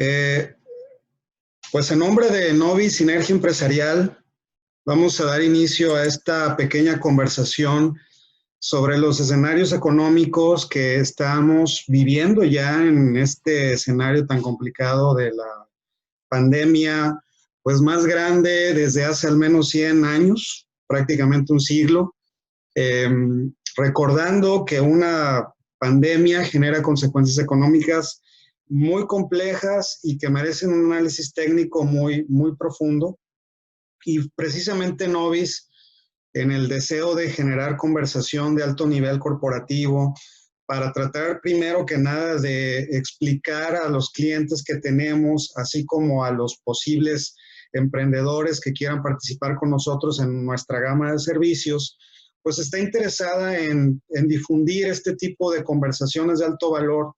Eh, pues en nombre de Novi Sinergia Empresarial, vamos a dar inicio a esta pequeña conversación sobre los escenarios económicos que estamos viviendo ya en este escenario tan complicado de la pandemia, pues más grande desde hace al menos 100 años, prácticamente un siglo. Eh, Recordando que una pandemia genera consecuencias económicas muy complejas y que merecen un análisis técnico muy profundo. Y precisamente Novis, en el deseo de generar conversación de alto nivel corporativo, para tratar primero que nada de explicar a los clientes que tenemos, así como a los posibles emprendedores que quieran participar con nosotros en nuestra gama de servicios, pues está interesada en difundir este tipo de conversaciones de alto valor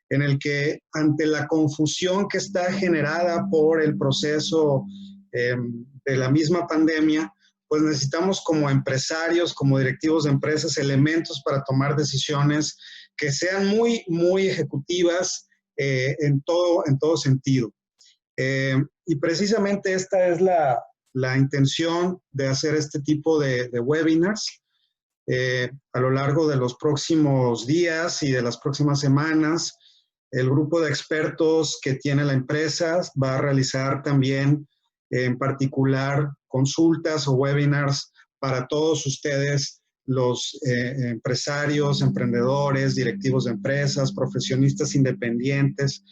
en el que ante la confusión que está generada por el proceso de la misma pandemia, pues necesitamos como empresarios, como directivos de empresas, elementos para tomar decisiones que sean muy ejecutivas en todo sentido. Y precisamente esta es la intención de hacer este tipo de webinars a lo largo de los próximos días y de las próximas semanas. El grupo de expertos que tiene la empresa va a realizar también en particular consultas o webinars para todos ustedes, los empresarios, emprendedores, directivos de empresas, profesionistas independientes,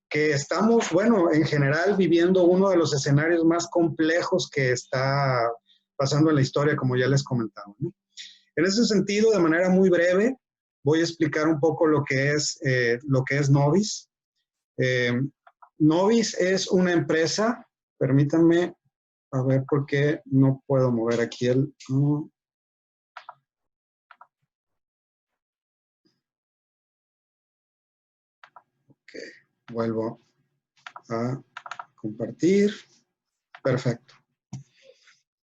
que estamos, bueno, en general viviendo uno de los escenarios más complejos que está pasando en la historia, como ya les comentaba, ¿no? En ese sentido, de manera muy breve, voy a explicar un poco lo que es Novis. Novis es una empresa, permítanme, a ver por qué no puedo mover aquí el... Ok, vuelvo a compartir. Perfecto.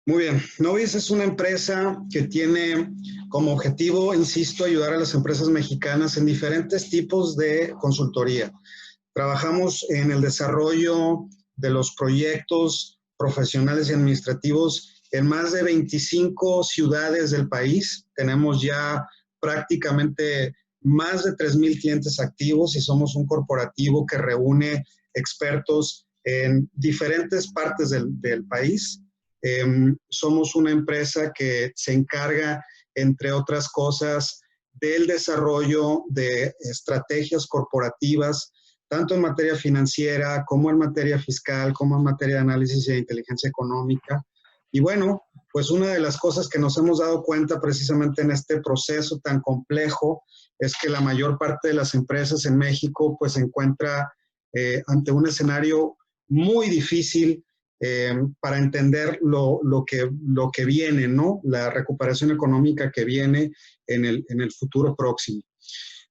Muy bien, Novis es una empresa que tiene como objetivo, insisto, ayudar a las empresas mexicanas en diferentes tipos de consultoría. Trabajamos en el desarrollo de los proyectos profesionales y administrativos en más de 25 ciudades del país. Tenemos ya prácticamente más de 3,000 clientes activos y somos un corporativo que reúne expertos en diferentes partes del país. Somos una empresa que se encarga, entre otras cosas, del desarrollo de estrategias corporativas, tanto en materia financiera, como en materia fiscal, como en materia de análisis de inteligencia económica. Y bueno, pues una de las cosas que nos hemos dado cuenta precisamente en este proceso tan complejo es que la mayor parte de las empresas en México pues se encuentra ante un escenario muy difícil para entender lo que viene, ¿no? La recuperación económica que viene en el futuro próximo.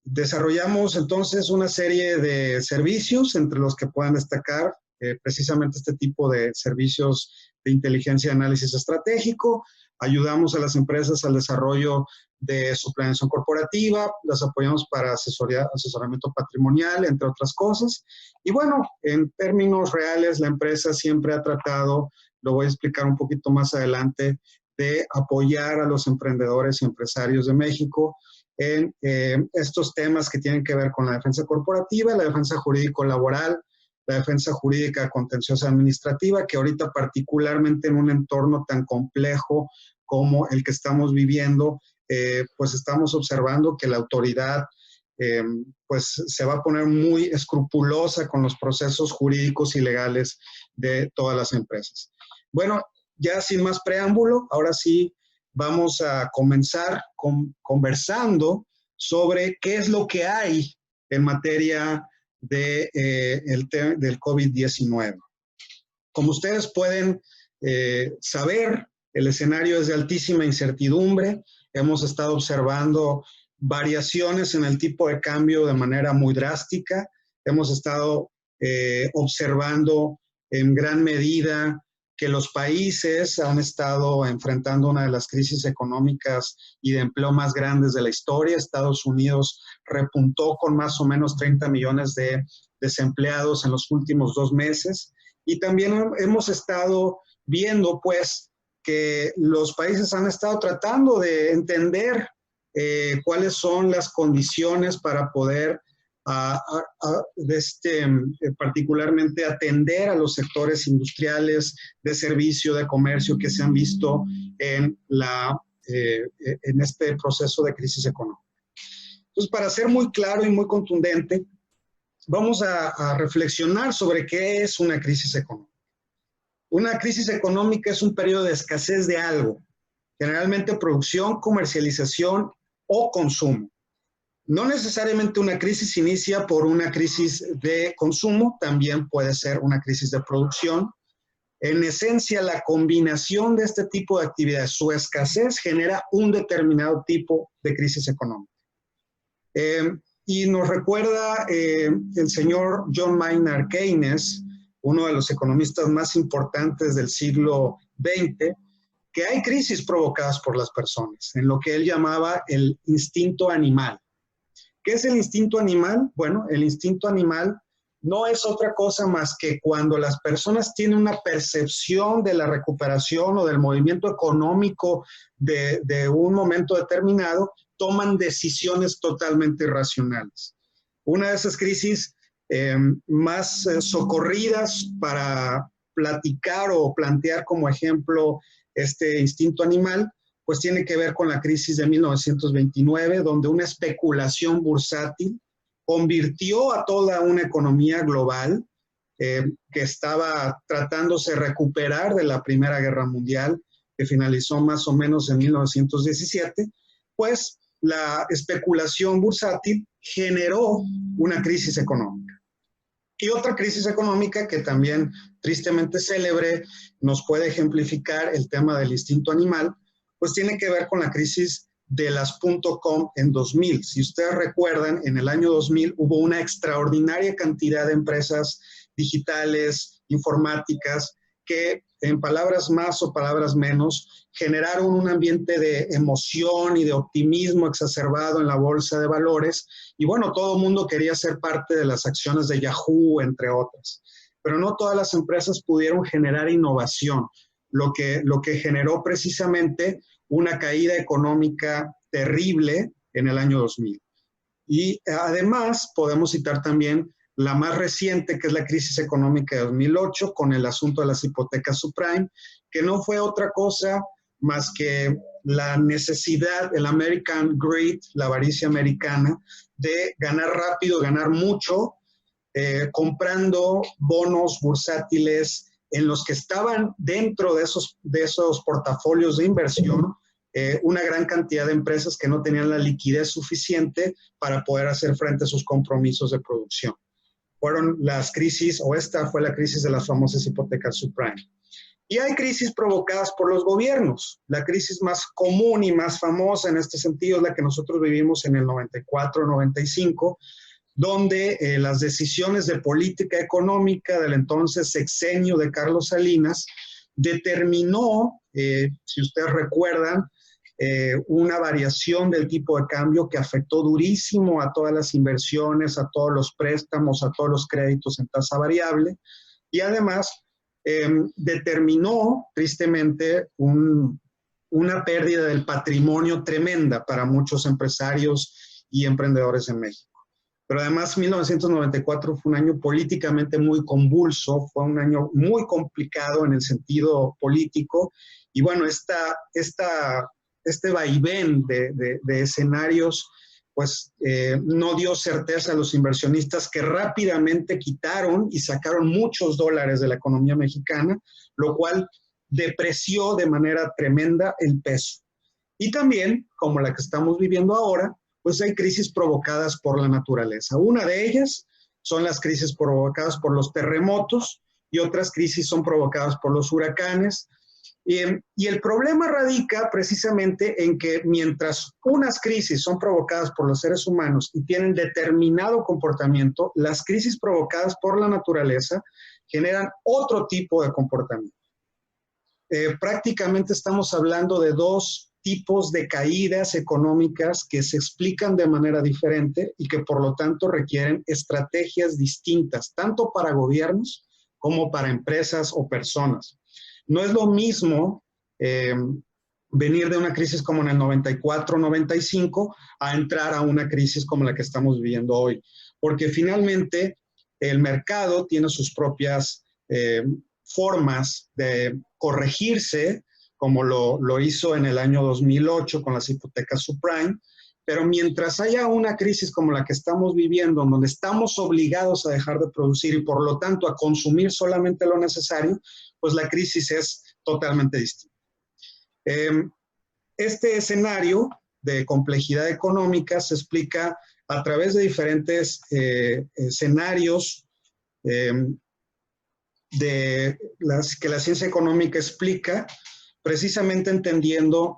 Desarrollamos entonces una serie de servicios entre los que puedan destacar precisamente este tipo de servicios de inteligencia y análisis estratégico. Ayudamos a las empresas al desarrollo de su planeación corporativa, las apoyamos para asesoramiento patrimonial, entre otras cosas. Y bueno, en términos reales, la empresa siempre ha tratado, lo voy a explicar un poquito más adelante, de apoyar a los emprendedores y empresarios de México en estos temas que tienen que ver con la defensa corporativa, la defensa jurídico-laboral, la defensa jurídica contenciosa administrativa, que ahorita particularmente en un entorno tan complejo como el que estamos viviendo, pues estamos observando que la autoridad pues se va a poner muy escrupulosa con los procesos jurídicos y legales de todas las empresas. Bueno, ya sin más preámbulo, ahora sí vamos a comenzar conversando sobre qué es lo que hay en materia del COVID-19. Como ustedes pueden saber, el escenario es de altísima incertidumbre. Hemos estado observando variaciones en el tipo de cambio de manera muy drástica. Hemos estado observando en gran medida que los países han estado enfrentando una de las crisis económicas y de empleo más grandes de la historia. Estados Unidos repuntó con más o menos 30 millones de desempleados en los últimos 2 meses. Y también hemos estado viendo, pues, que los países han estado tratando de entender cuáles son las condiciones para poder particularmente atender a los sectores industriales, de servicio, de comercio que se han visto en este proceso de crisis económica. Entonces, para ser muy claro y muy contundente, vamos a reflexionar sobre qué es una crisis económica. Una crisis económica es un periodo de escasez de algo, generalmente producción, comercialización o consumo. No necesariamente una crisis inicia por una crisis de consumo, también puede ser una crisis de producción. En esencia, la combinación de este tipo de actividades, su escasez, genera un determinado tipo de crisis económica. Y nos recuerda el señor John Maynard Keynes, uno de los economistas más importantes del siglo XX, que hay crisis provocadas por las personas, en lo que él llamaba el instinto animal. ¿Qué es el instinto animal? Bueno, el instinto animal no es otra cosa más que cuando las personas tienen una percepción de la recuperación o del movimiento económico de un momento determinado, toman decisiones totalmente irracionales. Una de esas crisis más socorridas para platicar o plantear como ejemplo este instinto animal, pues tiene que ver con la crisis de 1929, donde una especulación bursátil convirtió a toda una economía global que estaba tratándose de recuperar de la Primera Guerra Mundial, que finalizó más o menos en 1917, pues la especulación bursátil generó una crisis económica. Y otra crisis económica que también tristemente célebre nos puede ejemplificar el tema del instinto animal, pues tiene que ver con la crisis de las .com en 2000. Si ustedes recuerdan, en el año 2000 hubo una extraordinaria cantidad de empresas digitales, informáticas, que en palabras más o palabras menos, generaron un ambiente de emoción y de optimismo exacerbado en la bolsa de valores. Y bueno, todo el mundo quería ser parte de las acciones de Yahoo, entre otras. Pero no todas las empresas pudieron generar innovación, lo que generó precisamente una caída económica terrible en el año 2000. Y además podemos citar también la más reciente, que es la crisis económica de 2008, con el asunto de las hipotecas subprime, que no fue otra cosa más que la necesidad, el American Greed, la avaricia americana, de ganar rápido, ganar mucho, comprando bonos bursátiles en los que estaban dentro de esos portafolios de inversión una gran cantidad de empresas que no tenían la liquidez suficiente para poder hacer frente a sus compromisos de producción. Fueron las crisis, o esta fue la crisis de las famosas hipotecas subprime. Y hay crisis provocadas por los gobiernos. La crisis más común y más famosa en este sentido es la que nosotros vivimos en el 94-95, donde las decisiones de política económica del entonces sexenio de Carlos Salinas determinó, si ustedes recuerdan, una variación del tipo de cambio que afectó durísimo a todas las inversiones, a todos los préstamos, a todos los créditos en tasa variable, y además determinó tristemente una pérdida del patrimonio tremenda para muchos empresarios y emprendedores en México. Pero además 1994 fue un año políticamente muy convulso, fue un año muy complicado en el sentido político, y bueno, este vaivén de escenarios pues no dio certeza a los inversionistas, que rápidamente quitaron y sacaron muchos dólares de la economía mexicana, lo cual depreció de manera tremenda el peso. Y también, como la que estamos viviendo ahora, pues hay crisis provocadas por la naturaleza. Una de ellas son las crisis provocadas por los terremotos y otras crisis son provocadas por los huracanes. Y el problema radica precisamente en que mientras unas crisis son provocadas por los seres humanos y tienen determinado comportamiento, las crisis provocadas por la naturaleza generan otro tipo de comportamiento. Prácticamente estamos hablando de dos tipos de caídas económicas que se explican de manera diferente y que por lo tanto requieren estrategias distintas, tanto para gobiernos como para empresas o personas. No es lo mismo venir de una crisis como en el 94-95 a entrar a una crisis como la que estamos viviendo hoy, porque finalmente el mercado tiene sus propias formas de corregirse, como lo hizo en el año 2008 con las hipotecas subprime, pero mientras haya una crisis como la que estamos viviendo, en donde estamos obligados a dejar de producir y por lo tanto a consumir solamente lo necesario, pues la crisis es totalmente distinta. Este escenario de complejidad económica se explica a través de diferentes escenarios que la ciencia económica explica, precisamente entendiendo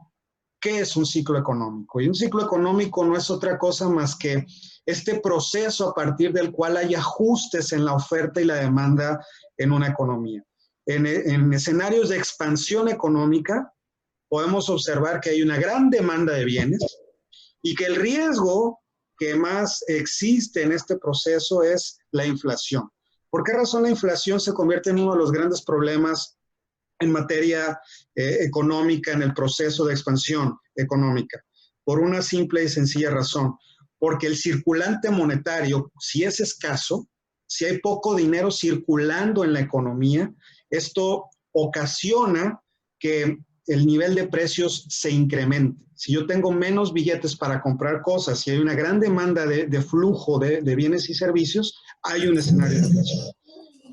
qué es un ciclo económico. Y un ciclo económico no es otra cosa más que este proceso a partir del cual hay ajustes en la oferta y la demanda en una economía. En escenarios de expansión económica, podemos observar que hay una gran demanda de bienes y que el riesgo que más existe en este proceso es la inflación. ¿Por qué razón la inflación se convierte en uno de los grandes problemas en materia económica en el proceso de expansión económica? Por una simple y sencilla razón, porque el circulante monetario, si es escaso, si hay poco dinero circulando en la economía, esto ocasiona que el nivel de precios se incremente. Si yo tengo menos billetes para comprar cosas, si hay una gran demanda de flujo de bienes y servicios, hay un escenario de inflación.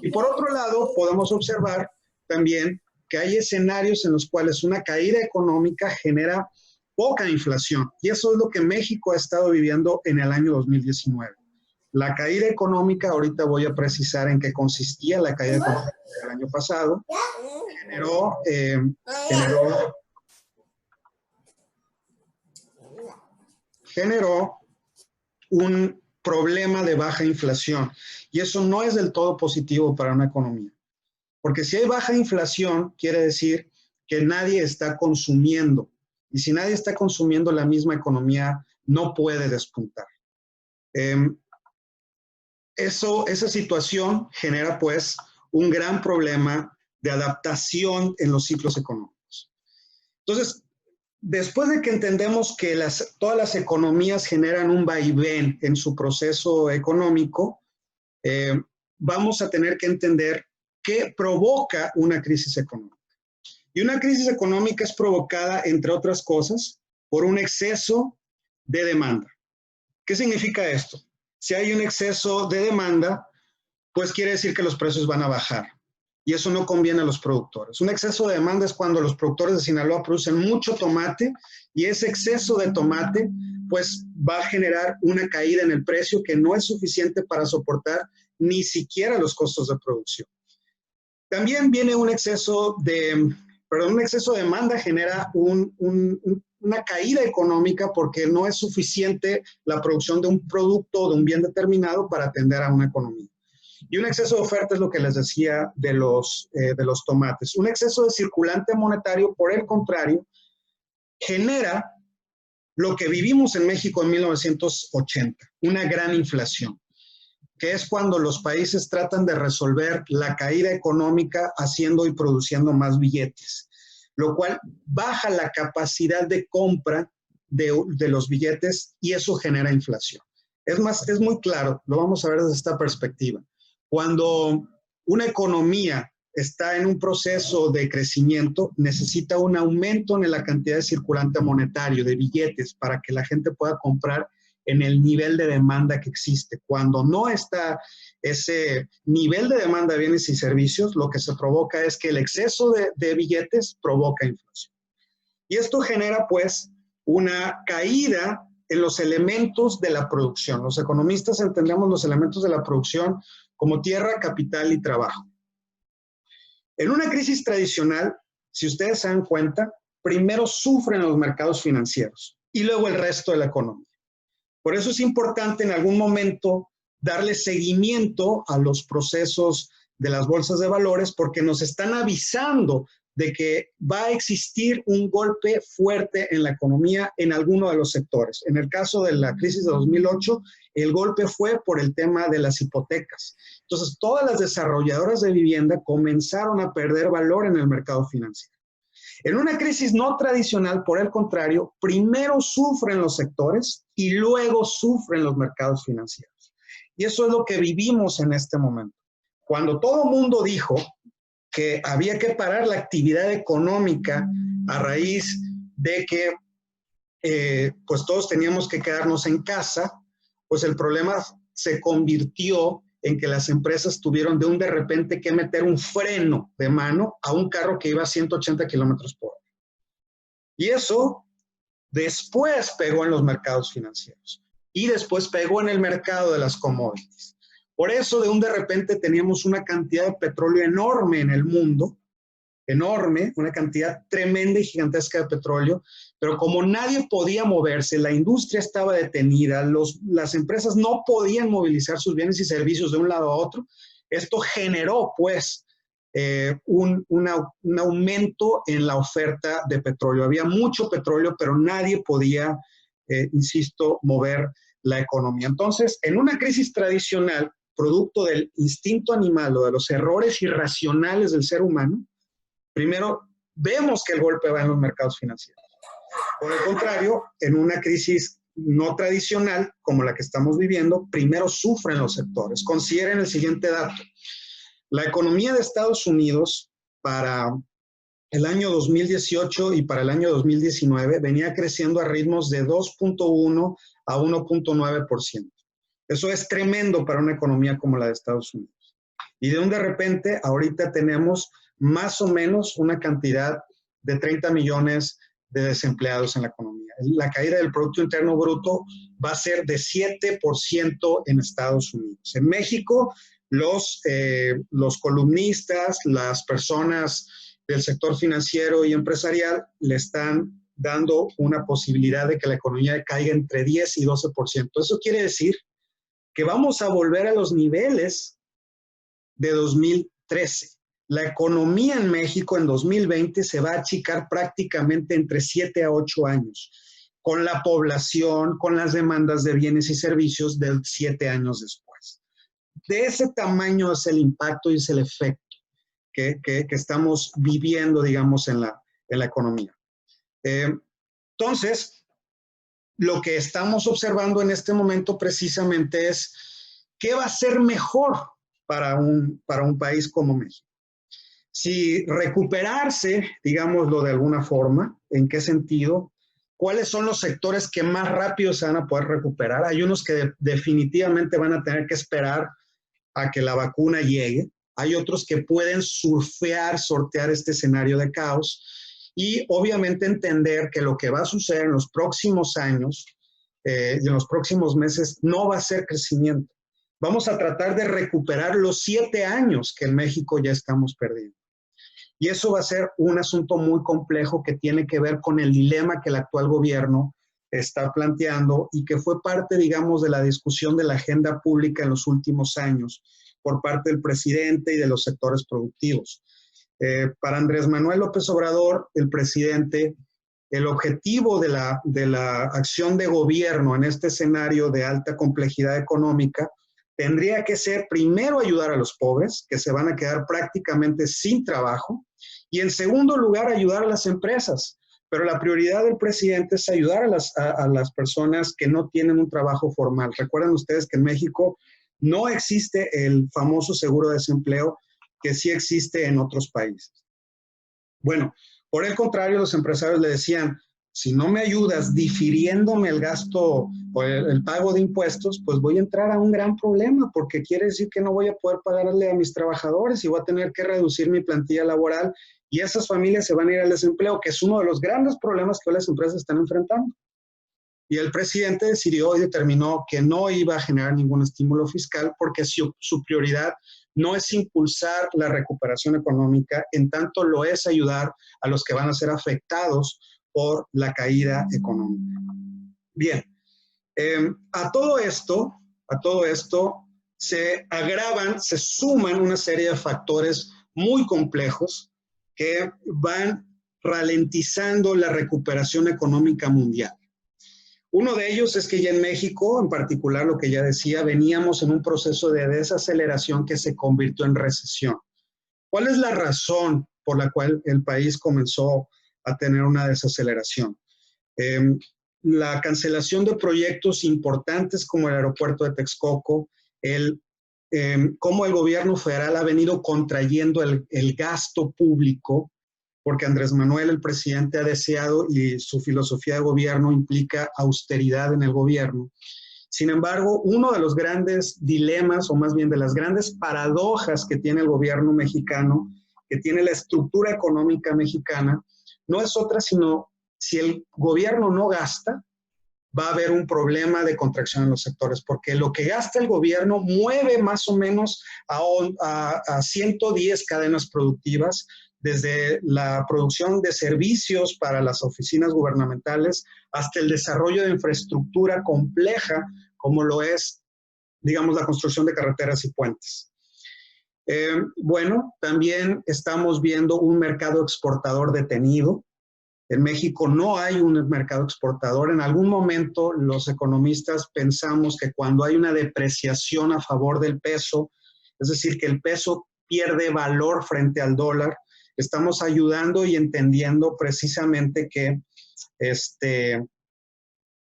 Y por otro lado, podemos observar también que hay escenarios en los cuales una caída económica genera poca inflación. Y eso es lo que México ha estado viviendo en el año 2019. La caída económica, ahorita voy a precisar en qué consistía la caída económica del año pasado, generó un problema de baja inflación. Y eso no es del todo positivo para una economía. Porque si hay baja inflación, quiere decir que nadie está consumiendo. Y si nadie está consumiendo, la misma economía no puede despuntar. Esa situación genera, pues, un gran problema de adaptación en los ciclos económicos. Entonces, después de que entendemos que todas las economías generan un vaivén en su proceso económico, vamos a tener que entender qué provoca una crisis económica. Y una crisis económica es provocada, entre otras cosas, por un exceso de demanda. ¿Qué significa esto? Si hay un exceso de demanda, pues quiere decir que los precios van a bajar. Y eso no conviene a los productores. Un exceso de demanda es cuando los productores de Sinaloa producen mucho tomate y ese exceso de tomate pues va a generar una caída en el precio que no es suficiente para soportar ni siquiera los costos de producción. También viene un exceso de demanda genera una caída económica porque no es suficiente la producción de un producto o de un bien determinado para atender a una economía. Y un exceso de oferta es lo que les decía de los tomates. Un exceso de circulante monetario, por el contrario, genera lo que vivimos en México en 1980, una gran inflación, que es cuando los países tratan de resolver la caída económica haciendo y produciendo más billetes, lo cual baja la capacidad de compra de los billetes y eso genera inflación. Es muy claro, lo vamos a ver desde esta perspectiva. Cuando una economía está en un proceso de crecimiento, necesita un aumento en la cantidad de circulante monetario, de billetes, para que la gente pueda comprar en el nivel de demanda que existe. Cuando no está ese nivel de demanda de bienes y servicios, lo que se provoca es que el exceso de billetes provoca inflación. Y esto genera, pues, una caída en los elementos de la producción. Los economistas entendemos los elementos de la producción como tierra, capital y trabajo. En una crisis tradicional, si ustedes se dan cuenta, primero sufren los mercados financieros y luego el resto de la economía. Por eso es importante en algún momento darle seguimiento a los procesos de las bolsas de valores porque nos están avisando de que va a existir un golpe fuerte en la economía en alguno de los sectores. En el caso de la crisis de 2008, el golpe fue por el tema de las hipotecas. Entonces, todas las desarrolladoras de vivienda comenzaron a perder valor en el mercado financiero. En una crisis no tradicional, por el contrario, primero sufren los sectores y luego sufren los mercados financieros. Y eso es lo que vivimos en este momento. Cuando todo el mundo dijo que había que parar la actividad económica a raíz de que pues todos teníamos que quedarnos en casa, pues el problema se convirtió en que las empresas tuvieron de repente que meter un freno de mano a un carro que iba a 180 kilómetros por hora. Y eso después pegó en los mercados financieros y después pegó en el mercado de las commodities. Por eso de repente teníamos una cantidad de petróleo enorme en el mundo, enorme, una cantidad tremenda y gigantesca de petróleo, pero como nadie podía moverse, la industria estaba detenida, las empresas no podían movilizar sus bienes y servicios de un lado a otro, esto generó pues un aumento en la oferta de petróleo. Había mucho petróleo, pero nadie podía, insisto, mover la economía. Entonces, en una crisis tradicional, producto del instinto animal o de los errores irracionales del ser humano, primero vemos que el golpe va en los mercados financieros. Por el contrario, en una crisis no tradicional como la que estamos viviendo, primero sufren los sectores. Consideren el siguiente dato. La economía de Estados Unidos para el año 2018 y para el año 2019 venía creciendo a ritmos de 2.1 a 1.9%. Eso es tremendo para una economía como la de Estados Unidos. Y de repente, ahorita tenemos más o menos una cantidad de 30 millones de desempleados en la economía. La caída del Producto Interno Bruto va a ser de 7% en Estados Unidos. En México, los columnistas, las personas del sector financiero y empresarial le están dando una posibilidad de que la economía caiga entre 10 y 12%. Eso quiere decir que vamos a volver a los niveles de 2013. La economía en México en 2020 se va a achicar prácticamente entre 7 a 8 años, con la población, con las demandas de bienes y servicios de 7 años después. De ese tamaño es el impacto y es el efecto que estamos viviendo, digamos, en la economía. Entonces, lo que estamos observando en este momento precisamente es qué va a ser mejor para un país como México. Si recuperarse, digámoslo de alguna forma, ¿en qué sentido? ¿Cuáles son los sectores que más rápido se van a poder recuperar? Hay unos que definitivamente van a tener que esperar a que la vacuna llegue. Hay otros que pueden sortear este escenario de caos y obviamente entender que lo que va a suceder en los próximos años y en los próximos meses no va a ser crecimiento. Vamos a tratar de recuperar los 7 años que en México ya estamos perdiendo. Y eso va a ser un asunto muy complejo que tiene que ver con el dilema que el actual gobierno está planteando y que fue parte, digamos, de la discusión de la agenda pública en los últimos años por parte del presidente y de los sectores productivos. Para Andrés Manuel López Obrador, el presidente, el objetivo de la acción de gobierno en este escenario de alta complejidad económica tendría que ser primero ayudar a los pobres, que se van a quedar prácticamente sin trabajo, y en segundo lugar ayudar a las empresas. Pero la prioridad del presidente es ayudar a las personas que no tienen un trabajo formal. Recuerden ustedes que en México no existe el famoso seguro de desempleo que sí existe en otros países. Bueno, por el contrario, los empresarios le decían, si no me ayudas difiriéndome el gasto o el pago de impuestos, pues voy a entrar a un gran problema porque quiere decir que no voy a poder pagarle a mis trabajadores y voy a tener que reducir mi plantilla laboral y esas familias se van a ir al desempleo, que es uno de los grandes problemas que hoy las empresas están enfrentando. Y el presidente decidió y determinó que no iba a generar ningún estímulo fiscal porque su prioridad no es impulsar la recuperación económica, en tanto lo es ayudar a los que van a ser afectados por la caída económica. Bien, a todo esto se agravan, se suman una serie de factores muy complejos que van ralentizando la recuperación económica mundial. Uno de ellos es que ya en México, en particular lo que ya decía, veníamos en un proceso de desaceleración que se convirtió en recesión. ¿Cuál es la razón por la cual el país comenzó a tener una desaceleración? La cancelación de proyectos importantes como el aeropuerto de Texcoco, cómo el gobierno federal ha venido contrayendo el gasto público, porque Andrés Manuel, el presidente, ha deseado y su filosofía de gobierno implica austeridad en el gobierno. Sin embargo, uno de los grandes dilemas, o más bien de las grandes paradojas que tiene el gobierno mexicano, que tiene la estructura económica mexicana, no es otra sino si el gobierno no gasta, va a haber un problema de contracción en los sectores, porque lo que gasta el gobierno mueve más o menos a 110 cadenas productivas, desde la producción de servicios para las oficinas gubernamentales hasta el desarrollo de infraestructura compleja, como lo es, digamos, la construcción de carreteras y puentes. Bueno, también estamos viendo un mercado exportador detenido. En México no hay un mercado exportador. En algún momento los economistas pensamos que cuando hay una depreciación a favor del peso, es decir, que el peso pierde valor frente al dólar, estamos ayudando y entendiendo precisamente que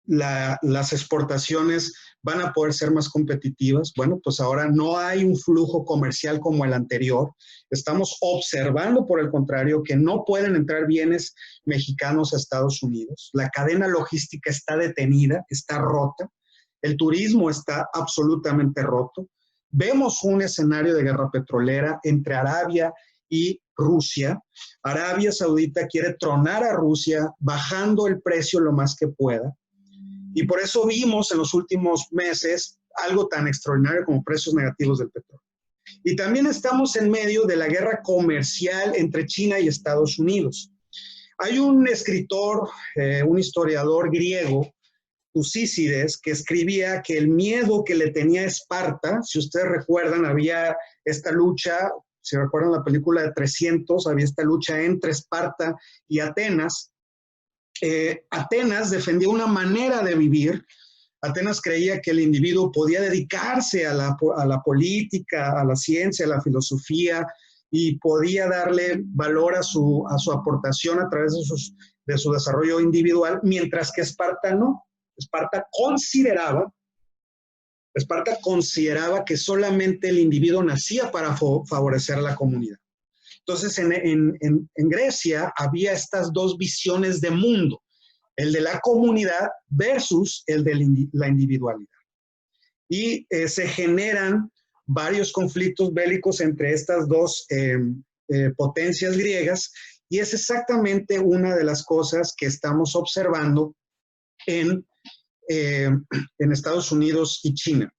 las exportaciones van a poder ser más competitivas. Bueno, pues ahora no hay un flujo comercial como el anterior. Estamos observando, por el contrario, que no pueden entrar bienes mexicanos a Estados Unidos. La cadena logística está detenida, está rota. El turismo está absolutamente roto. Vemos un escenario de guerra petrolera entre Arabia y Rusia. Arabia Saudita quiere tronar a Rusia bajando el precio lo más que pueda. Y por eso vimos en los últimos meses algo tan extraordinario como precios negativos del petróleo. Y también estamos en medio de la guerra comercial entre China y Estados Unidos. Hay un escritor, un historiador griego, Tucídides, que escribía que el miedo que le tenía Esparta, si ustedes recuerdan, había esta lucha, si recuerdan la película de 300, había esta lucha entre Esparta y Atenas. Atenas defendía una manera de vivir. Atenas creía que el individuo podía dedicarse a la política, a la ciencia, a la filosofía, y podía darle valor a su aportación a través de su desarrollo individual, mientras que Esparta no. Esparta consideraba que solamente el individuo nacía para favorecer a la comunidad. Entonces, en Grecia había estas dos visiones de mundo, el de la comunidad versus el de la individualidad. Y se generan varios conflictos bélicos entre estas dos potencias griegas, y es exactamente una de las cosas que estamos observando en Estados Unidos y China.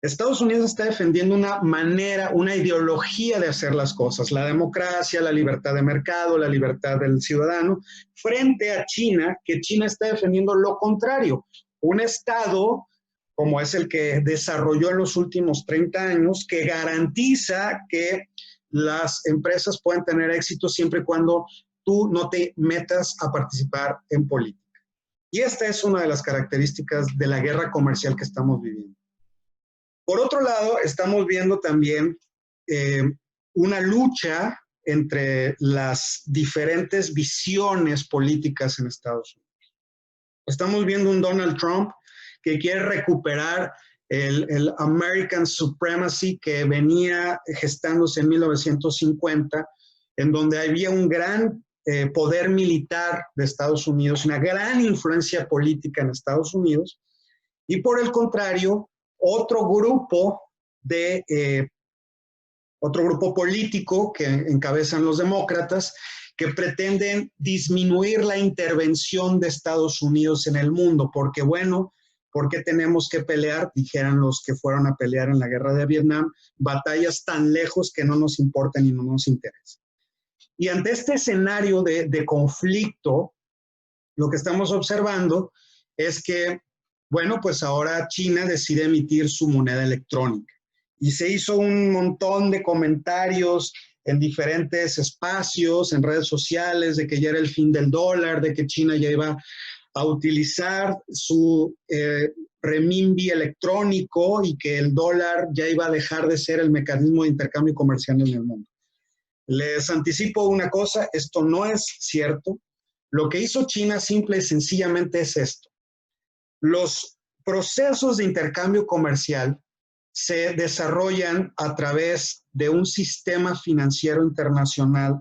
Estados Unidos está defendiendo una manera, una ideología de hacer las cosas, la democracia, la libertad de mercado, la libertad del ciudadano, frente a China, que China está defendiendo lo contrario, un Estado como es el que desarrolló en los últimos 30 años, que garantiza que las empresas pueden tener éxito siempre y cuando tú no te metas a participar en política. Y esta es una de las características de la guerra comercial que estamos viviendo. Por otro lado, estamos viendo también una lucha entre las diferentes visiones políticas en Estados Unidos. Estamos viendo un Donald Trump que quiere recuperar el American Supremacy que venía gestándose en 1950, en donde había un gran poder militar de Estados Unidos, una gran influencia política en Estados Unidos, y por el contrario, otro grupo político que encabezan los demócratas que pretenden disminuir la intervención de Estados Unidos en el mundo, porque bueno, ¿por qué tenemos que pelear? Dijeran los que fueron a pelear en la guerra de Vietnam, batallas tan lejos que no nos importan y no nos interesan. Y ante este escenario de conflicto, lo que estamos observando es que, bueno, pues ahora China decide emitir su moneda electrónica. Y se hizo un montón de comentarios en diferentes espacios, en redes sociales, de que ya era el fin del dólar, de que China ya iba a utilizar su renminbi electrónico y que el dólar ya iba a dejar de ser el mecanismo de intercambio comercial en el mundo. Les anticipo una cosa, esto no es cierto. Lo que hizo China simple y sencillamente es esto. Los procesos de intercambio comercial se desarrollan a través de un sistema financiero internacional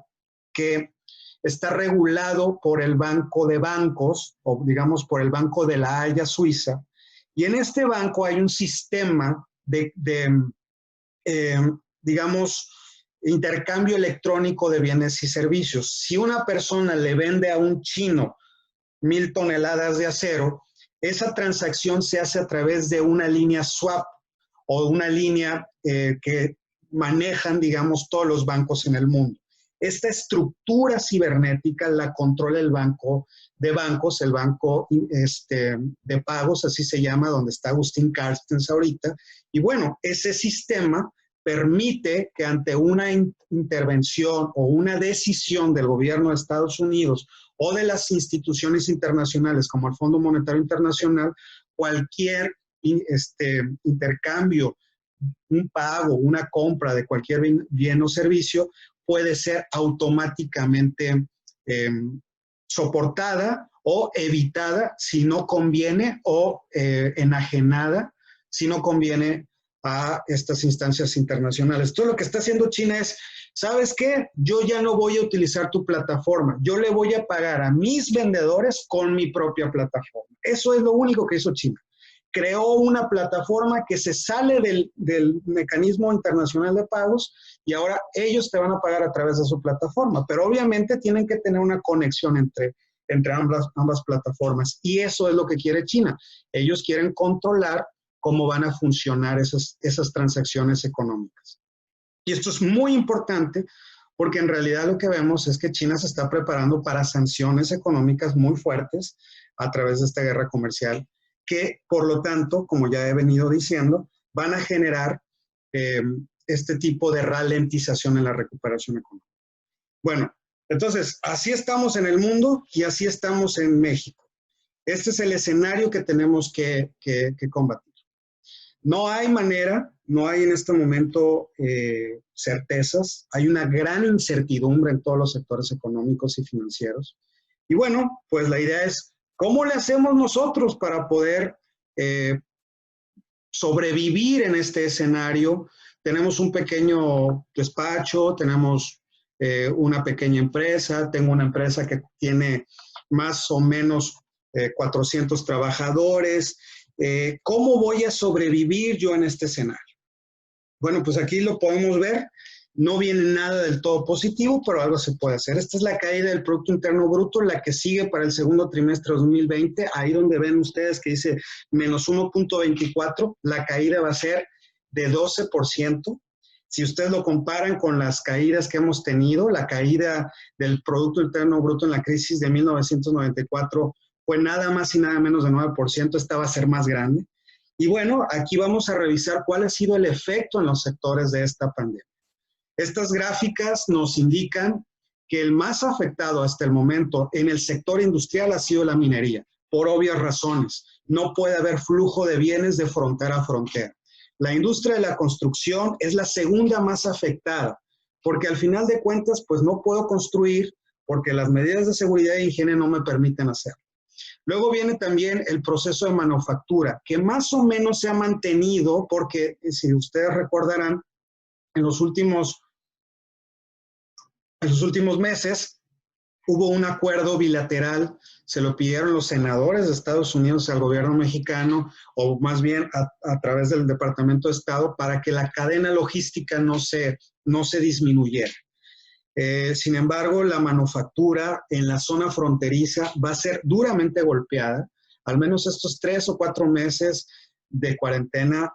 que está regulado por el Banco de Bancos, o digamos por el Banco de la Haya Suiza, y en este banco hay un sistema de digamos, intercambio electrónico de bienes y servicios. Si una persona le vende a un chino 1,000 toneladas de acero, esa transacción se hace a través de una línea swap o una línea que manejan, digamos, todos los bancos en el mundo. Esta estructura cibernética la controla el banco de bancos, el banco de pagos, así se llama, donde está Agustín Carstens ahorita. Y bueno, ese sistema permite que ante una intervención o una decisión del gobierno de Estados Unidos o de las instituciones internacionales como el Fondo Monetario Internacional, cualquier intercambio, un pago, una compra de cualquier bien o servicio puede ser automáticamente soportada o evitada si no conviene o enajenada si no conviene a estas instancias internacionales. Entonces, lo que está haciendo China es, ¿sabes qué? Yo ya no voy a utilizar tu plataforma. Yo le voy a pagar a mis vendedores con mi propia plataforma. Eso es lo único que hizo China. Creó una plataforma que se sale del mecanismo internacional de pagos y ahora ellos te van a pagar a través de su plataforma. Pero obviamente tienen que tener una conexión entre ambas plataformas. Y eso es lo que quiere China. Ellos quieren controlar cómo van a funcionar esas transacciones económicas. Y esto es muy importante porque en realidad lo que vemos es que China se está preparando para sanciones económicas muy fuertes a través de esta guerra comercial que, por lo tanto, como ya he venido diciendo, van a generar este tipo de ralentización en la recuperación económica. Bueno, entonces, así estamos en el mundo y así estamos en México. Este es el escenario que tenemos que combatir. No hay manera, no hay en este momento certezas, hay una gran incertidumbre en todos los sectores económicos y financieros. Y bueno, pues la idea es, ¿cómo le hacemos nosotros para poder sobrevivir en este escenario? Tenemos un pequeño despacho, tenemos una pequeña empresa, tengo una empresa que tiene más o menos 400 trabajadores. ¿Cómo voy a sobrevivir yo en este escenario? Bueno, pues aquí lo podemos ver. No viene nada del todo positivo, pero algo se puede hacer. Esta es la caída del Producto Interno Bruto, la que sigue para el segundo trimestre de 2020. Ahí donde ven ustedes que dice menos 1.24, la caída va a ser de 12%. Si ustedes lo comparan con las caídas que hemos tenido, la caída del Producto Interno Bruto en la crisis de 1994 fue nada más y nada menos de 9%, esta va a ser más grande. Y bueno, aquí vamos a revisar cuál ha sido el efecto en los sectores de esta pandemia. Estas gráficas nos indican que el más afectado hasta el momento en el sector industrial ha sido la minería, por obvias razones. No puede haber flujo de bienes de frontera a frontera. La industria de la construcción es la segunda más afectada, porque al final de cuentas, pues no puedo construir porque las medidas de seguridad e higiene no me permiten hacerlo. Luego viene también el proceso de manufactura, que más o menos se ha mantenido porque, si ustedes recordarán, en los últimos meses hubo un acuerdo bilateral, se lo pidieron los senadores de Estados Unidos al gobierno mexicano, o más bien a través del Departamento de Estado, para que la cadena logística no se disminuyera. Sin embargo, la manufactura en la zona fronteriza va a ser duramente golpeada. Al menos estos 3 o 4 meses de cuarentena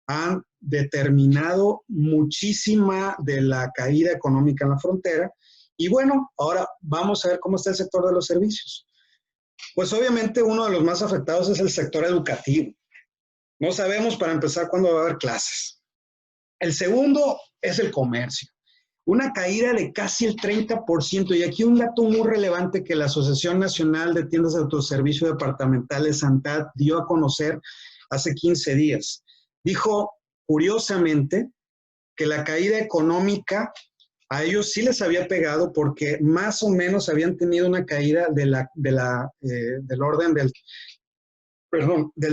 han determinado muchísima de la caída económica en la frontera. Y bueno, ahora vamos a ver cómo está el sector de los servicios. Pues obviamente uno de los más afectados es el sector educativo. No sabemos para empezar cuándo va a haber clases. El segundo es el comercio. una caída de casi el 30%. Y aquí un dato muy relevante que la Asociación Nacional de Tiendas de Autoservicio Departamentales, ANTAD, dio a conocer hace 15 días. Dijo, curiosamente, que la caída económica a ellos sí les había pegado porque más o menos habían tenido una caída del orden del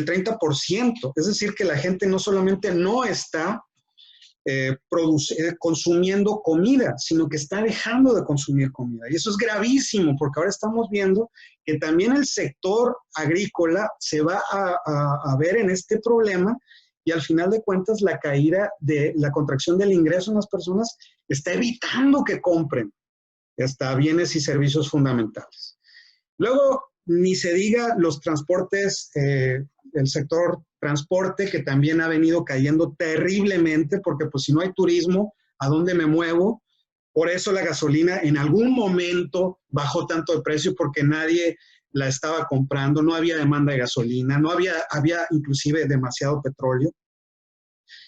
30%. Es decir, que la gente no solamente no está consumiendo comida, sino que está dejando de consumir comida. Y eso es gravísimo, porque ahora estamos viendo que también el sector agrícola se va a ver en este problema, y al final de cuentas la caída de la contracción del ingreso en las personas está evitando que compren hasta bienes y servicios fundamentales. Luego, ni se diga los transportes, el sector transporte, que también ha venido cayendo terriblemente, porque pues si no hay turismo, ¿a dónde me muevo? Por eso la gasolina en algún momento bajó tanto de precio, porque nadie la estaba comprando, no había demanda de gasolina, había inclusive demasiado petróleo.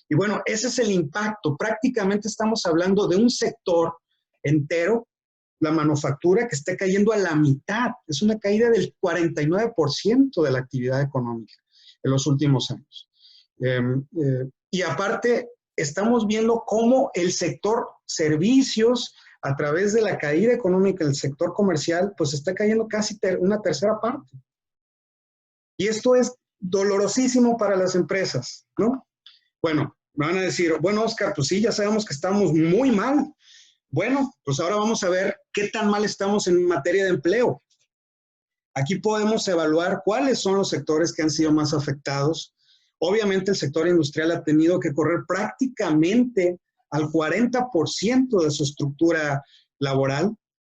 Y bueno, ese es el impacto. Prácticamente estamos hablando de un sector entero, la manufactura, que está cayendo a la mitad. Es una caída del 49% de la actividad económica en los últimos años. Y aparte, estamos viendo cómo el sector servicios, a través de la caída económica del sector comercial, pues está cayendo casi una tercera parte. Y esto es dolorosísimo para las empresas, ¿no? Bueno, me van a decir, bueno, Oscar, pues sí, ya sabemos que estamos muy mal. Bueno, pues ahora vamos a ver qué tan mal estamos en materia de empleo. Aquí podemos evaluar cuáles son los sectores que han sido más afectados. Obviamente el sector industrial ha tenido que correr prácticamente al 40% de su estructura laboral.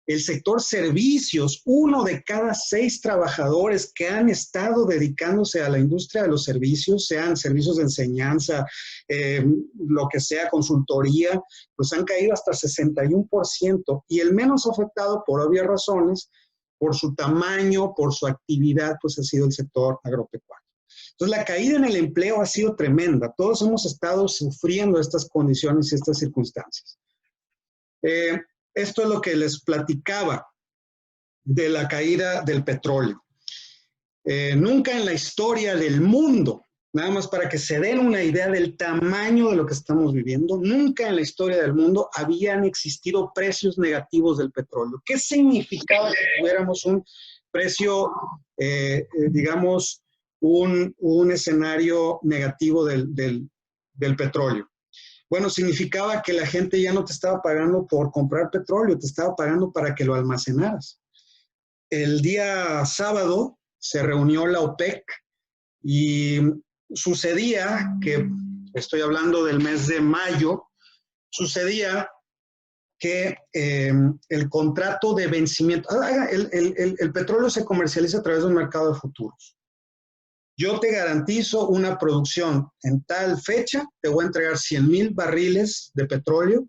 El sector servicios, 1 de cada 6 trabajadores que han estado dedicándose a la industria de los servicios, sean servicios de enseñanza, lo que sea, consultoría, pues han caído hasta 61%. Y el menos afectado, por obvias razones, por su tamaño, por su actividad, pues ha sido el sector agropecuario. Entonces, la caída en el empleo ha sido tremenda. Todos hemos estado sufriendo estas condiciones y estas circunstancias. Esto es lo que les platicaba de la caída del petróleo. Nunca en la historia del mundo, nada más para que se den una idea del tamaño de lo que estamos viviendo, nunca en la historia del mundo habían existido precios negativos del petróleo. ¿Qué significaba que tuviéramos un precio, digamos, un escenario negativo del petróleo? Bueno, significaba que la gente ya no te estaba pagando por comprar petróleo, te estaba pagando para que lo almacenaras. El día sábado se reunió la OPEC y sucedía que, estoy hablando del mes de mayo, sucedía que el contrato de vencimiento, el petróleo se comercializa a través de un mercado de futuros. Yo te garantizo una producción en tal fecha, te voy a entregar 100,000 barriles de petróleo,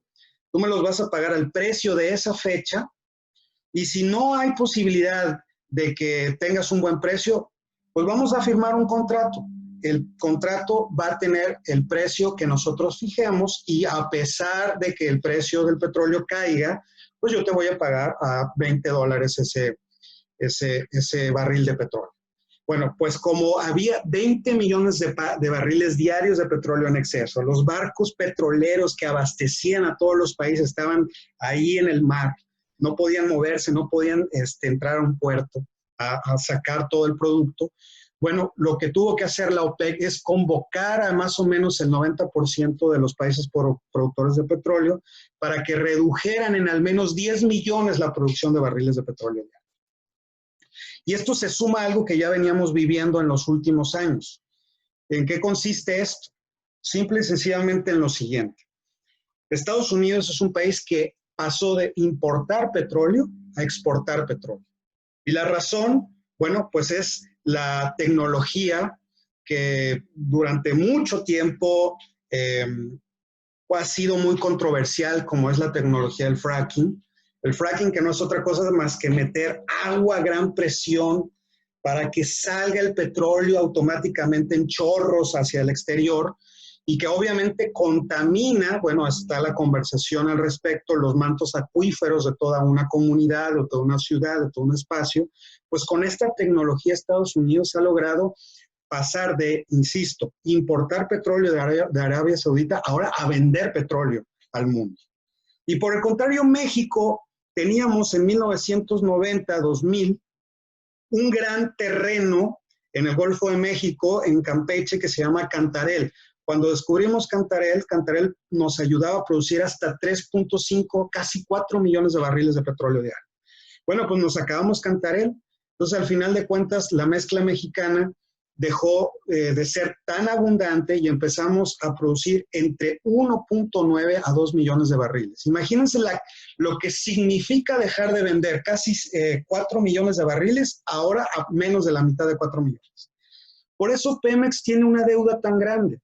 tú me los vas a pagar al precio de esa fecha, y si no hay posibilidad de que tengas un buen precio, pues vamos a firmar un contrato. El contrato va a tener el precio que nosotros fijemos, y a pesar de que el precio del petróleo caiga, pues yo te voy a pagar a $20 ese barril de petróleo. Bueno, pues como había 20 millones de barriles diarios de petróleo en exceso, los barcos petroleros que abastecían a todos los países estaban ahí en el mar, no podían moverse, no podían entrar a un puerto a sacar todo el producto. Bueno, lo que tuvo que hacer la OPEC es convocar a más o menos el 90% de los países productores de petróleo para que redujeran en al menos 10 millones la producción de barriles de petróleo. Y esto se suma a algo que ya veníamos viviendo en los últimos años. ¿En qué consiste esto? Simple y sencillamente en lo siguiente. Estados Unidos es un país que pasó de importar petróleo a exportar petróleo. Y la razón, bueno, pues es la tecnología que durante mucho tiempo ha sido muy controversial, como es la tecnología del fracking. El fracking, que no es otra cosa más que meter agua a gran presión para que salga el petróleo automáticamente en chorros hacia el exterior. y que obviamente contamina, bueno, está la conversación al respecto, los mantos acuíferos de toda una comunidad, de toda una ciudad, de todo un espacio, pues con esta tecnología Estados Unidos ha logrado pasar de, insisto, importar petróleo de Arabia Saudita ahora a vender petróleo al mundo. Y por el contrario, México teníamos en 1990, 2000, un gran terreno en el Golfo de México, en Campeche, que se llama Cantarell. Cuando descubrimos Cantarell, Cantarell nos ayudaba a producir hasta 3.5, casi 4 millones de barriles de petróleo diario. Bueno, pues nos acabamos Cantarell. Entonces, al final de cuentas, la mezcla mexicana dejó de ser tan abundante y empezamos a producir entre 1.9 a 2 millones de barriles. Imagínense lo que significa dejar de vender casi 4 millones de barriles, ahora a menos de la mitad de 4 millones. Por eso Pemex tiene una deuda tan grande,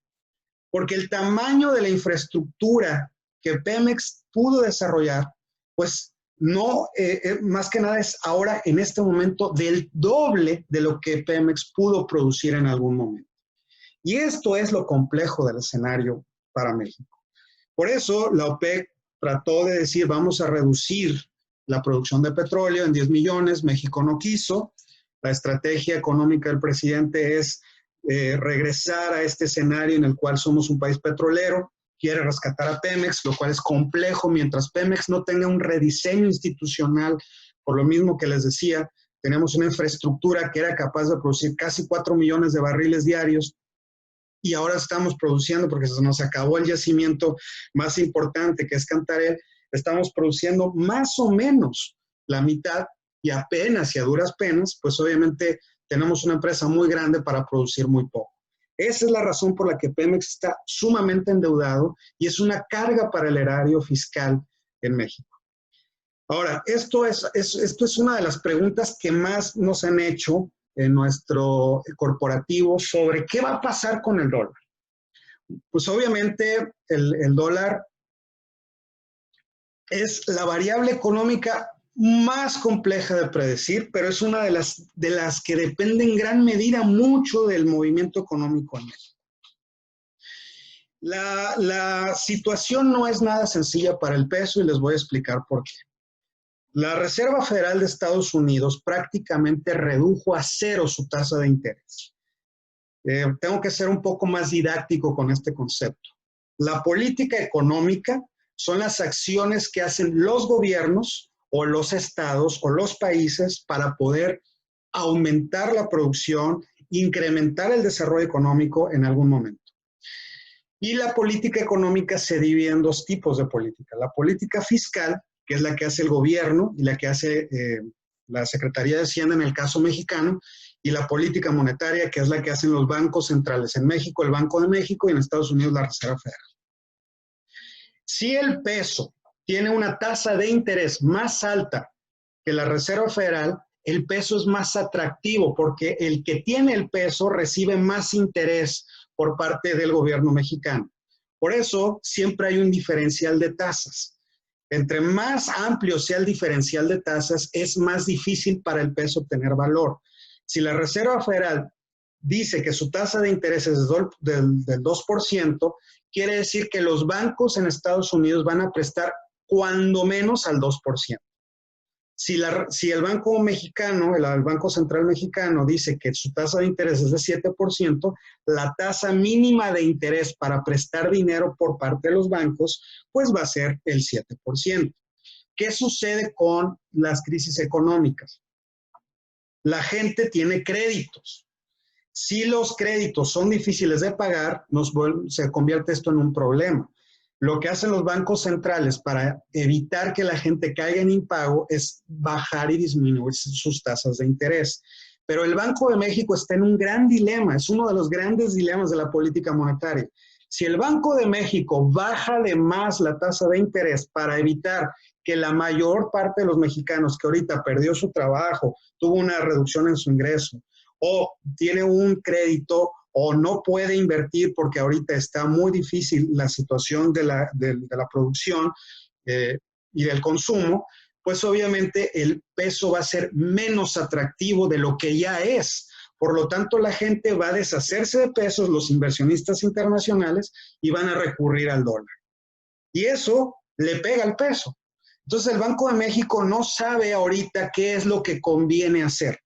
porque el tamaño de la infraestructura que Pemex pudo desarrollar, pues no, más que nada es ahora en este momento del doble de lo que Pemex pudo producir en algún momento. Y esto es lo complejo del escenario para México. Por eso la OPEC trató de decir, vamos a reducir la producción de petróleo en 10 millones, México no quiso. La estrategia económica del presidente es regresar a este escenario en el cual somos un país petrolero, quiere rescatar a Pemex, lo cual es complejo mientras Pemex no tenga un rediseño institucional, por lo mismo que les decía, tenemos una infraestructura que era capaz de producir casi 4 millones de barriles diarios y ahora estamos produciendo, porque se nos acabó el yacimiento más importante que es Cantarell, estamos produciendo más o menos la mitad y apenas y a duras penas, pues obviamente tenemos una empresa muy grande para producir muy poco. Esa es la razón por la que Pemex está sumamente endeudado y es una carga para el erario fiscal en México. Ahora, esto es una de las preguntas que más nos han hecho en nuestro corporativo sobre qué va a pasar con el dólar. Pues obviamente el dólar es la variable económica más compleja de predecir, pero es una de las que depende en gran medida mucho del movimiento económico en México. La situación no es nada sencilla para el peso y les voy a explicar por qué. La Reserva Federal de Estados Unidos prácticamente redujo a cero su tasa de interés. Tengo que ser un poco más didáctico con este concepto. La política económica son las acciones que hacen los gobiernos o los estados o los países para poder aumentar la producción, incrementar el desarrollo económico en algún momento. Y la política económica se divide en dos tipos de política. La política fiscal, que es la que hace el gobierno y la que hace la Secretaría de Hacienda en el caso mexicano, y la política monetaria, que es la que hacen los bancos centrales en México, el Banco de México, y en Estados Unidos la Reserva Federal. Si el peso tiene una tasa de interés más alta que la Reserva Federal, el peso es más atractivo porque el que tiene el peso recibe más interés por parte del gobierno mexicano. Por eso siempre hay un diferencial de tasas. Entre más amplio sea el diferencial de tasas, es más difícil para el peso obtener valor. Si la Reserva Federal dice que su tasa de interés es del 2%, quiere decir que los bancos en Estados Unidos van a prestar cuando menos al 2%. Si el Banco Mexicano, el Banco Central Mexicano dice que su tasa de interés es de 7%, la tasa mínima de interés para prestar dinero por parte de los bancos, pues va a ser el 7%. ¿Qué sucede con las crisis económicas? La gente tiene créditos. Si los créditos son difíciles de pagar, se convierte esto en un problema. Lo que hacen los bancos centrales para evitar que la gente caiga en impago es bajar y disminuir sus tasas de interés. Pero el Banco de México está en un gran dilema, es uno de los grandes dilemas de la política monetaria. Si el Banco de México baja de más la tasa de interés para evitar que la mayor parte de los mexicanos que ahorita perdió su trabajo, tuvo una reducción en su ingreso, o tiene un crédito o no puede invertir porque ahorita está muy difícil la situación de la producción y del consumo, pues obviamente el peso va a ser menos atractivo de lo que ya es, Por lo tanto, la gente va a deshacerse de pesos, los inversionistas internacionales, y van a recurrir al dólar. Y eso le pega al peso. Entonces, el Banco de México no sabe ahorita qué es lo que conviene hacer.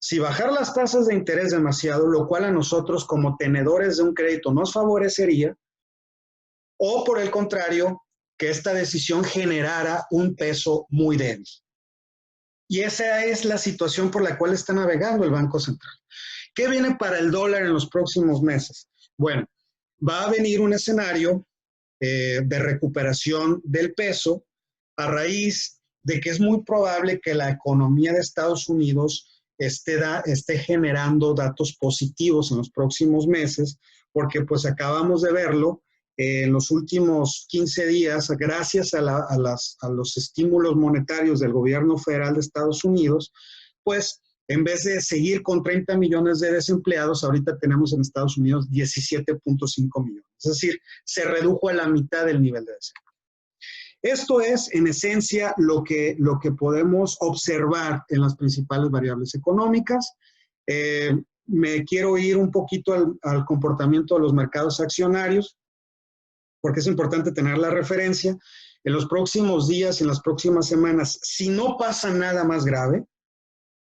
Si bajar las tasas de interés demasiado, lo cual a nosotros como tenedores de un crédito nos favorecería, o por el contrario, que esta decisión generara un peso muy débil. Y esa es la situación por la cual está navegando el Banco Central. ¿Qué viene para el dólar en los próximos meses? Bueno, va a venir un escenario de recuperación del peso a raíz de que es muy probable que la economía de Estados Unidos esté generando datos positivos en los próximos meses, porque pues acabamos de verlo en los últimos 15 días, gracias a los estímulos monetarios del gobierno federal de Estados Unidos, pues en vez de seguir con 30 millones de desempleados, ahorita tenemos en Estados Unidos 17.5 millones. Es decir, se redujo a la mitad del nivel de desempleo. Esto es, en esencia, lo que podemos observar en las principales variables económicas. Me quiero ir un poquito al comportamiento de los mercados accionarios, porque es importante tener la referencia. En los próximos días, en las próximas semanas, si no pasa nada más grave,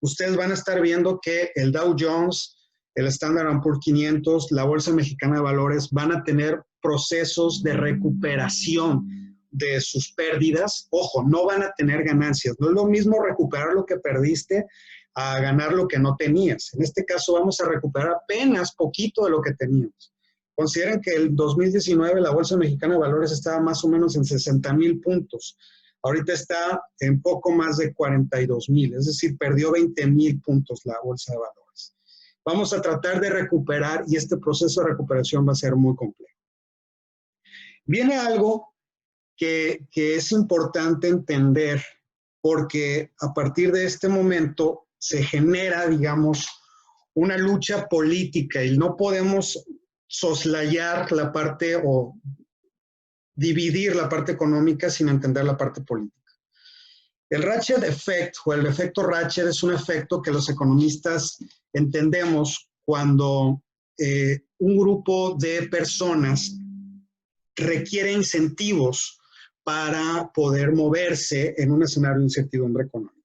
ustedes van a estar viendo que el Dow Jones, el Standard & Poor's 500, la Bolsa Mexicana de Valores van a tener procesos de recuperación de sus pérdidas. Ojo, no van a tener ganancias. No es lo mismo recuperar lo que perdiste a ganar lo que no tenías. En este caso vamos a recuperar apenas poquito de lo que teníamos. Consideren que el 2019 la Bolsa Mexicana de Valores estaba más o menos en 60,000 puntos. Ahorita está en poco más de 42,000, es decir, perdió 20,000 puntos la Bolsa de Valores. Vamos a tratar de recuperar y este proceso de recuperación va a ser muy complejo. Viene algo que es importante entender, porque a partir de este momento se genera, digamos, una lucha política y no podemos soslayar la parte o dividir la parte económica sin entender la parte política. El Ratchet Effect o el efecto Ratchet es un efecto que los economistas entendemos cuando un grupo de personas requiere incentivos para poder moverse en un escenario de incertidumbre económica.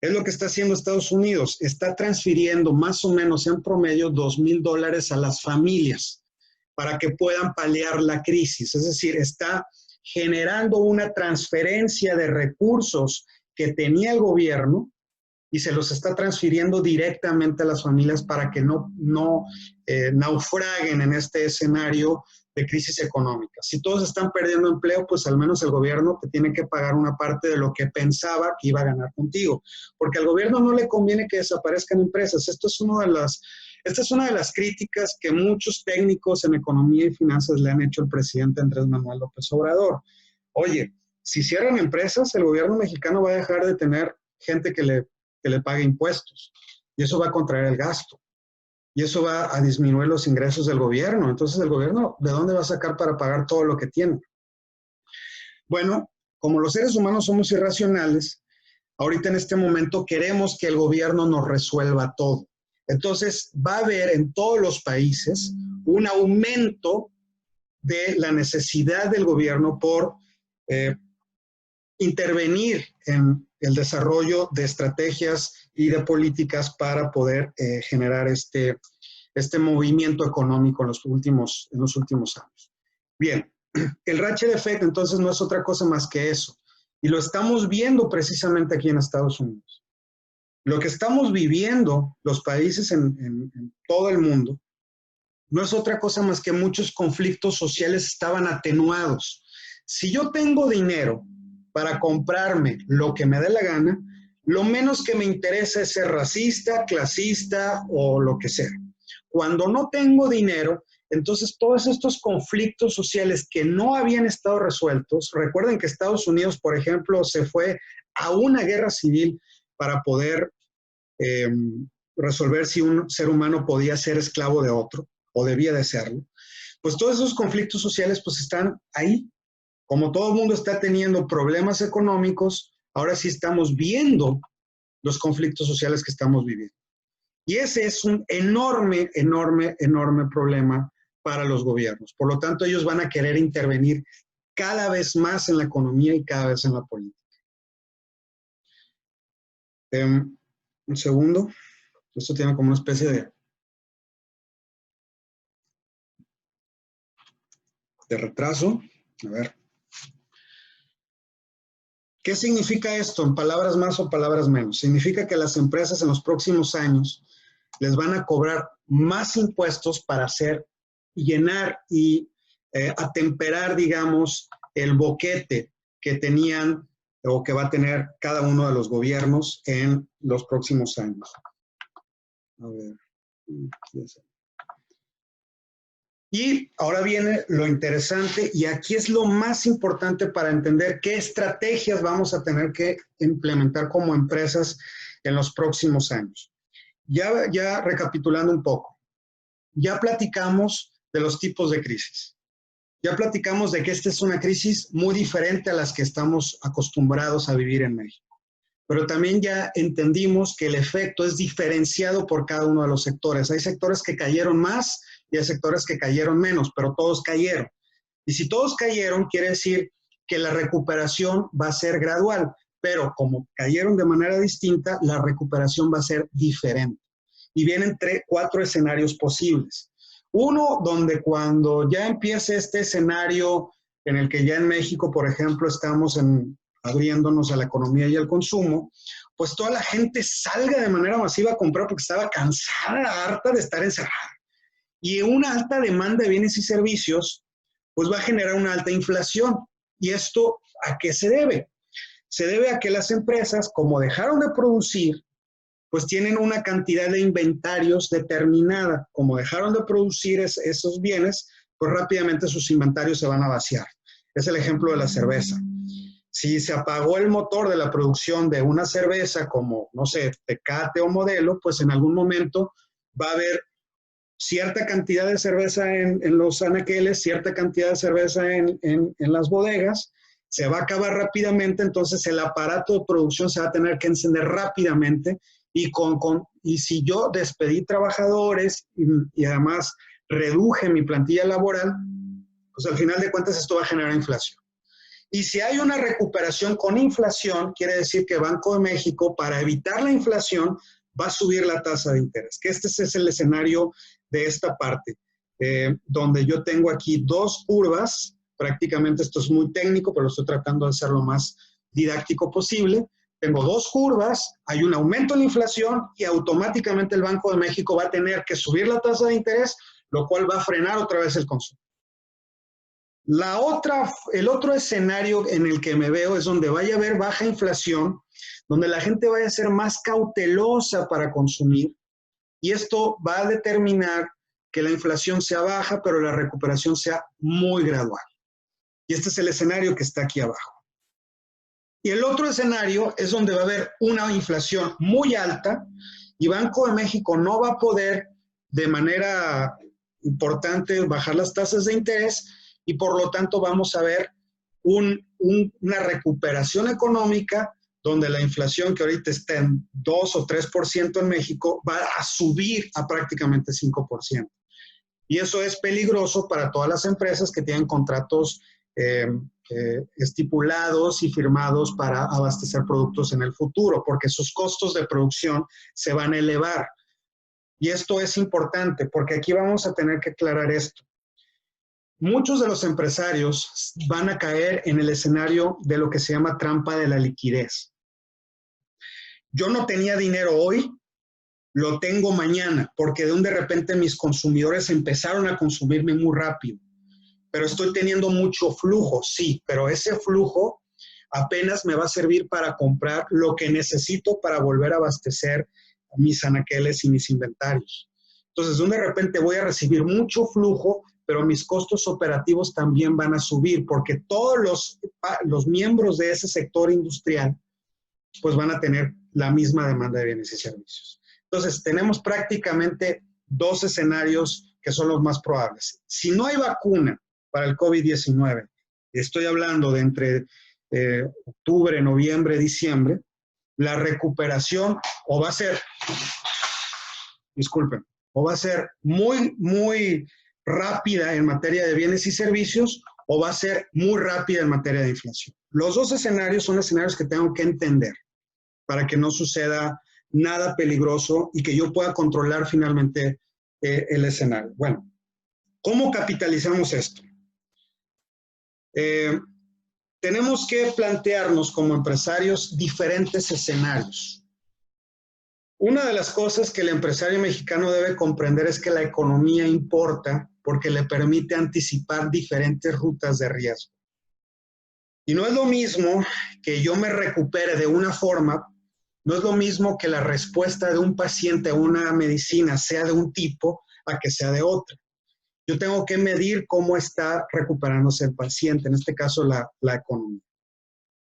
Es lo que está haciendo Estados Unidos. Está transfiriendo más o menos en promedio $2,000 a las familias para que puedan paliar la crisis. Es decir, está generando una transferencia de recursos que tenía el gobierno y se los está transfiriendo directamente a las familias para que no naufraguen en este escenario de crisis económica. Si todos están perdiendo empleo, pues al menos el gobierno te tiene que pagar una parte de lo que pensaba que iba a ganar contigo, porque al gobierno no le conviene que desaparezcan empresas. Esta es una de las críticas que muchos técnicos en economía y finanzas le han hecho al presidente Andrés Manuel López Obrador. Oye, si cierran empresas, el gobierno mexicano va a dejar de tener gente que le pague impuestos y eso va a contraer el gasto. Y eso va a disminuir los ingresos del gobierno. Entonces, ¿el gobierno de dónde va a sacar para pagar todo lo que tiene? Bueno, como los seres humanos somos irracionales, ahorita en este momento queremos que el gobierno nos resuelva todo. Entonces, va a haber en todos los países un aumento de la necesidad del gobierno por intervenir en el desarrollo de estrategias y de políticas para poder generar este movimiento económico en los últimos años. Bien, el Ratchet Effect entonces no es otra cosa más que eso. Y lo estamos viendo precisamente aquí en Estados Unidos. Lo que estamos viviendo los países en todo el mundo no es otra cosa más que muchos conflictos sociales estaban atenuados. Si yo tengo dinero para comprarme lo que me dé la gana, lo menos que me interesa es ser racista, clasista o lo que sea. Cuando no tengo dinero, entonces todos estos conflictos sociales que no habían estado resueltos, recuerden que Estados Unidos, por ejemplo, se fue a una guerra civil para poder resolver si un ser humano podía ser esclavo de otro o debía de serlo. Pues todos esos conflictos sociales pues están ahí. Como todo el mundo está teniendo problemas económicos, ahora sí estamos viendo los conflictos sociales que estamos viviendo. Y ese es un enorme, enorme, enorme problema para los gobiernos. Por lo tanto, ellos van a querer intervenir cada vez más en la economía y cada vez en la política. Un segundo. Esto tiene como una especie de retraso. A ver. ¿Qué significa esto en palabras más o palabras menos? Significa que las empresas en los próximos años les van a cobrar más impuestos para hacer, llenar y atemperar, digamos, el boquete que tenían o que va a tener cada uno de los gobiernos en los próximos años. A ver. Y ahora viene lo interesante, y aquí es lo más importante para entender qué estrategias vamos a tener que implementar como empresas en los próximos años. Ya recapitulando un poco, ya platicamos de los tipos de crisis. Ya platicamos de que esta es una crisis muy diferente a las que estamos acostumbrados a vivir en México. Pero también ya entendimos que el efecto es diferenciado por cada uno de los sectores. Hay sectores que cayeron más y hay sectores que cayeron menos, pero todos cayeron. Y si todos cayeron, quiere decir que la recuperación va a ser gradual, pero como cayeron de manera distinta, la recuperación va a ser diferente. Y vienen 4 escenarios posibles. Uno, donde cuando ya empiece este escenario en el que ya en México, por ejemplo, estamos abriéndonos a la economía y al consumo, pues toda la gente salga de manera masiva a comprar porque estaba cansada, harta de estar encerrada. Y una alta demanda de bienes y servicios, pues va a generar una alta inflación. ¿Y esto a qué se debe? Se debe a que las empresas, como dejaron de producir, pues tienen una cantidad de inventarios determinada. Como dejaron de producir esos bienes, pues rápidamente sus inventarios se van a vaciar. Es el ejemplo de la cerveza. Si se apagó el motor de la producción de una cerveza como, no sé, Tecate o Modelo, pues en algún momento va a haber cierta cantidad de cerveza en los anaqueles, cierta cantidad de cerveza en las bodegas, se va a acabar rápidamente, entonces el aparato de producción se va a tener que encender rápidamente y si yo despedí trabajadores y además reduje mi plantilla laboral, pues al final de cuentas esto va a generar inflación. Y si hay una recuperación con inflación, quiere decir que Banco de México, para evitar la inflación, va a subir la tasa de interés. Que este es el escenario de esta parte, donde yo tengo aquí 2 curvas. Prácticamente esto es muy técnico, pero estoy tratando de ser lo más didáctico posible. Tengo 2 curvas, hay un aumento en la inflación y automáticamente el Banco de México va a tener que subir la tasa de interés, lo cual va a frenar otra vez el consumo. El otro escenario en el que me veo es donde vaya a haber baja inflación, donde la gente vaya a ser más cautelosa para consumir, y esto va a determinar que la inflación sea baja, pero la recuperación sea muy gradual. Y este es el escenario que está aquí abajo. Y el otro escenario es donde va a haber una inflación muy alta y Banco de México no va a poder de manera importante bajar las tasas de interés, y por lo tanto vamos a ver una recuperación económica donde la inflación, que ahorita está en 2 o 3% en México, va a subir a prácticamente 5%. Y eso es peligroso para todas las empresas que tienen contratos estipulados y firmados para abastecer productos en el futuro, porque sus costos de producción se van a elevar. Y esto es importante, porque aquí vamos a tener que aclarar esto. Muchos de los empresarios van a caer en el escenario de lo que se llama trampa de la liquidez. Yo no tenía dinero hoy, lo tengo mañana, porque de repente mis consumidores empezaron a consumirme muy rápido. Pero estoy teniendo mucho flujo, sí, pero ese flujo apenas me va a servir para comprar lo que necesito para volver a abastecer mis anaqueles y mis inventarios. Entonces, de repente voy a recibir mucho flujo, pero mis costos operativos también van a subir, porque todos los miembros de ese sector industrial pues van a tener la misma demanda de bienes y servicios. Entonces, tenemos prácticamente 2 escenarios que son los más probables. Si no hay vacuna para el COVID-19, estoy hablando de entre octubre, noviembre, diciembre, la recuperación o va a ser disculpen, o va a ser muy, muy rápida en materia de bienes y servicios, o va a ser muy rápida en materia de inflación. Los dos escenarios son escenarios que tengo que entender para que no suceda nada peligroso y que yo pueda controlar finalmente el escenario. Bueno, ¿cómo capitalizamos esto? Tenemos que plantearnos como empresarios diferentes escenarios. Una de las cosas que el empresario mexicano debe comprender es que la economía importa porque le permite anticipar diferentes rutas de riesgo. Y no es lo mismo que yo me recupere de una forma, no es lo mismo que la respuesta de un paciente a una medicina sea de un tipo a que sea de otra. Yo tengo que medir cómo está recuperándose el paciente, en este caso la economía.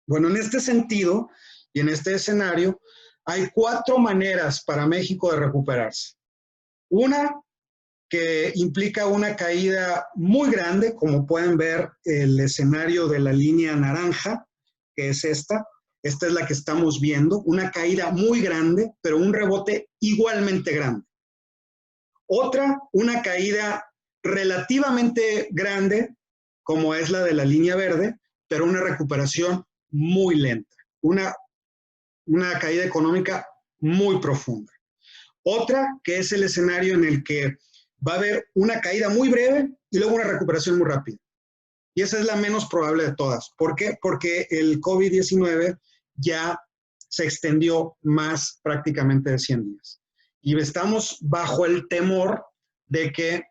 Bueno, en este sentido y en este escenario, hay 4 maneras para México de recuperarse. Una que implica una caída muy grande, como pueden ver el escenario de la línea naranja, que es esta. Esta es la que estamos viendo, una caída muy grande, pero un rebote igualmente grande. Otra, una caída relativamente grande, como es la de la línea verde, pero una recuperación muy lenta, una caída económica muy profunda. Otra, que es el escenario en el que va a haber una caída muy breve y luego una recuperación muy rápida. Y esa es la menos probable de todas. ¿Por qué? Porque el COVID-19 ya se extendió más prácticamente de 100 días. Y estamos bajo el temor de que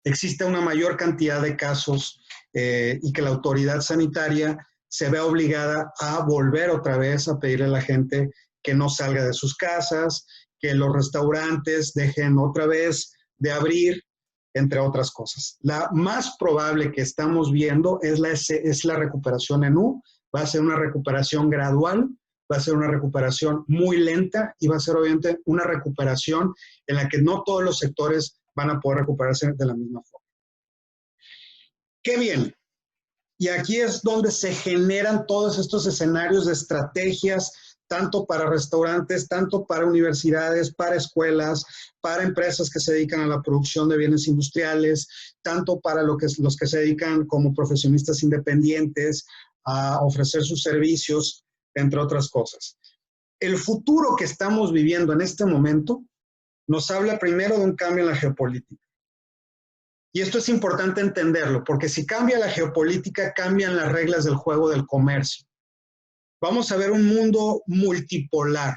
exista una mayor cantidad de casos y que la autoridad sanitaria se vea obligada a volver otra vez a pedirle a la gente que no salga de sus casas, que los restaurantes dejen otra vez de abrir, entre otras cosas. La más probable que estamos viendo es la recuperación en U. Va a ser una recuperación gradual, va a ser una recuperación muy lenta y va a ser obviamente una recuperación en la que no todos los sectores van a poder recuperarse de la misma forma. ¿Qué viene? Y aquí es donde se generan todos estos escenarios de estrategias, tanto para restaurantes, tanto para universidades, para escuelas, para empresas que se dedican a la producción de bienes industriales, tanto para los que se dedican como profesionistas independientes a ofrecer sus servicios, entre otras cosas. El futuro que estamos viviendo en este momento nos habla primero de un cambio en la geopolítica. Y esto es importante entenderlo, porque si cambia la geopolítica, cambian las reglas del juego del comercio. Vamos a ver un mundo multipolar.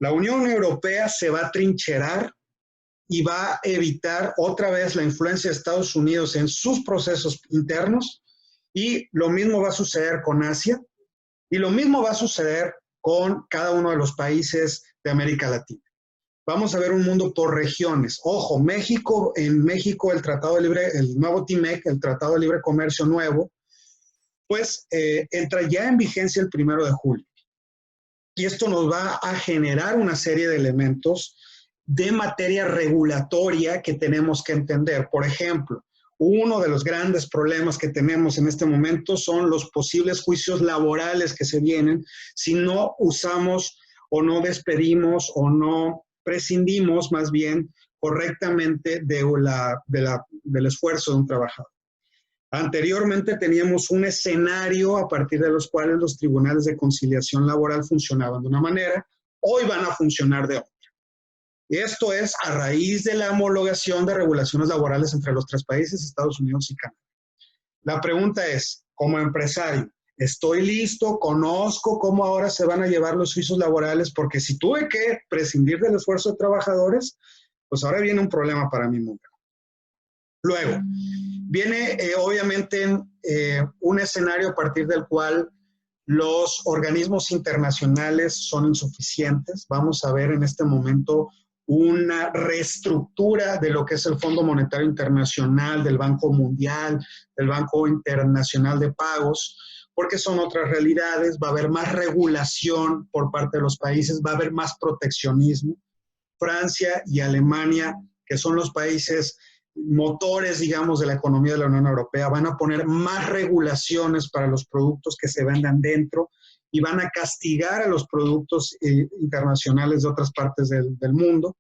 La Unión Europea se va a trincherar y va a evitar otra vez la influencia de Estados Unidos en sus procesos internos, y lo mismo va a suceder con Asia, y lo mismo va a suceder con cada uno de los países de América Latina. Vamos a ver un mundo por regiones. Ojo, México, en México el nuevo TIMEC, el Tratado de Libre Comercio nuevo, pues entra ya en vigencia el 1 de julio. Y esto nos va a generar una serie de elementos de materia regulatoria que tenemos que entender. Por ejemplo, uno de los grandes problemas que tenemos en este momento son los posibles juicios laborales que se vienen si no usamos o no despedimos o no prescindimos más bien correctamente del esfuerzo de un trabajador. Anteriormente teníamos un escenario a partir de los cuales los tribunales de conciliación laboral funcionaban de una manera, hoy van a funcionar de otra. Y esto es a raíz de la homologación de regulaciones laborales entre los 3 países, Estados Unidos y Canadá. La pregunta es, como empresario, ¿estoy listo? ¿Conozco cómo ahora se van a llevar los juicios laborales? Porque si tuve que prescindir del esfuerzo de trabajadores, pues ahora viene un problema para mí muy grande. Luego, viene obviamente un escenario a partir del cual los organismos internacionales son insuficientes. Vamos a ver en este momento una reestructura de lo que es el Fondo Monetario Internacional, del Banco Mundial, del Banco Internacional de Pagos, porque son otras realidades. Va a haber más regulación por parte de los países, va a haber más proteccionismo. Francia y Alemania, que son los países motores, digamos, de la economía de la Unión Europea, van a poner más regulaciones para los productos que se vendan dentro y van a castigar a los productos internacionales de otras partes del mundo.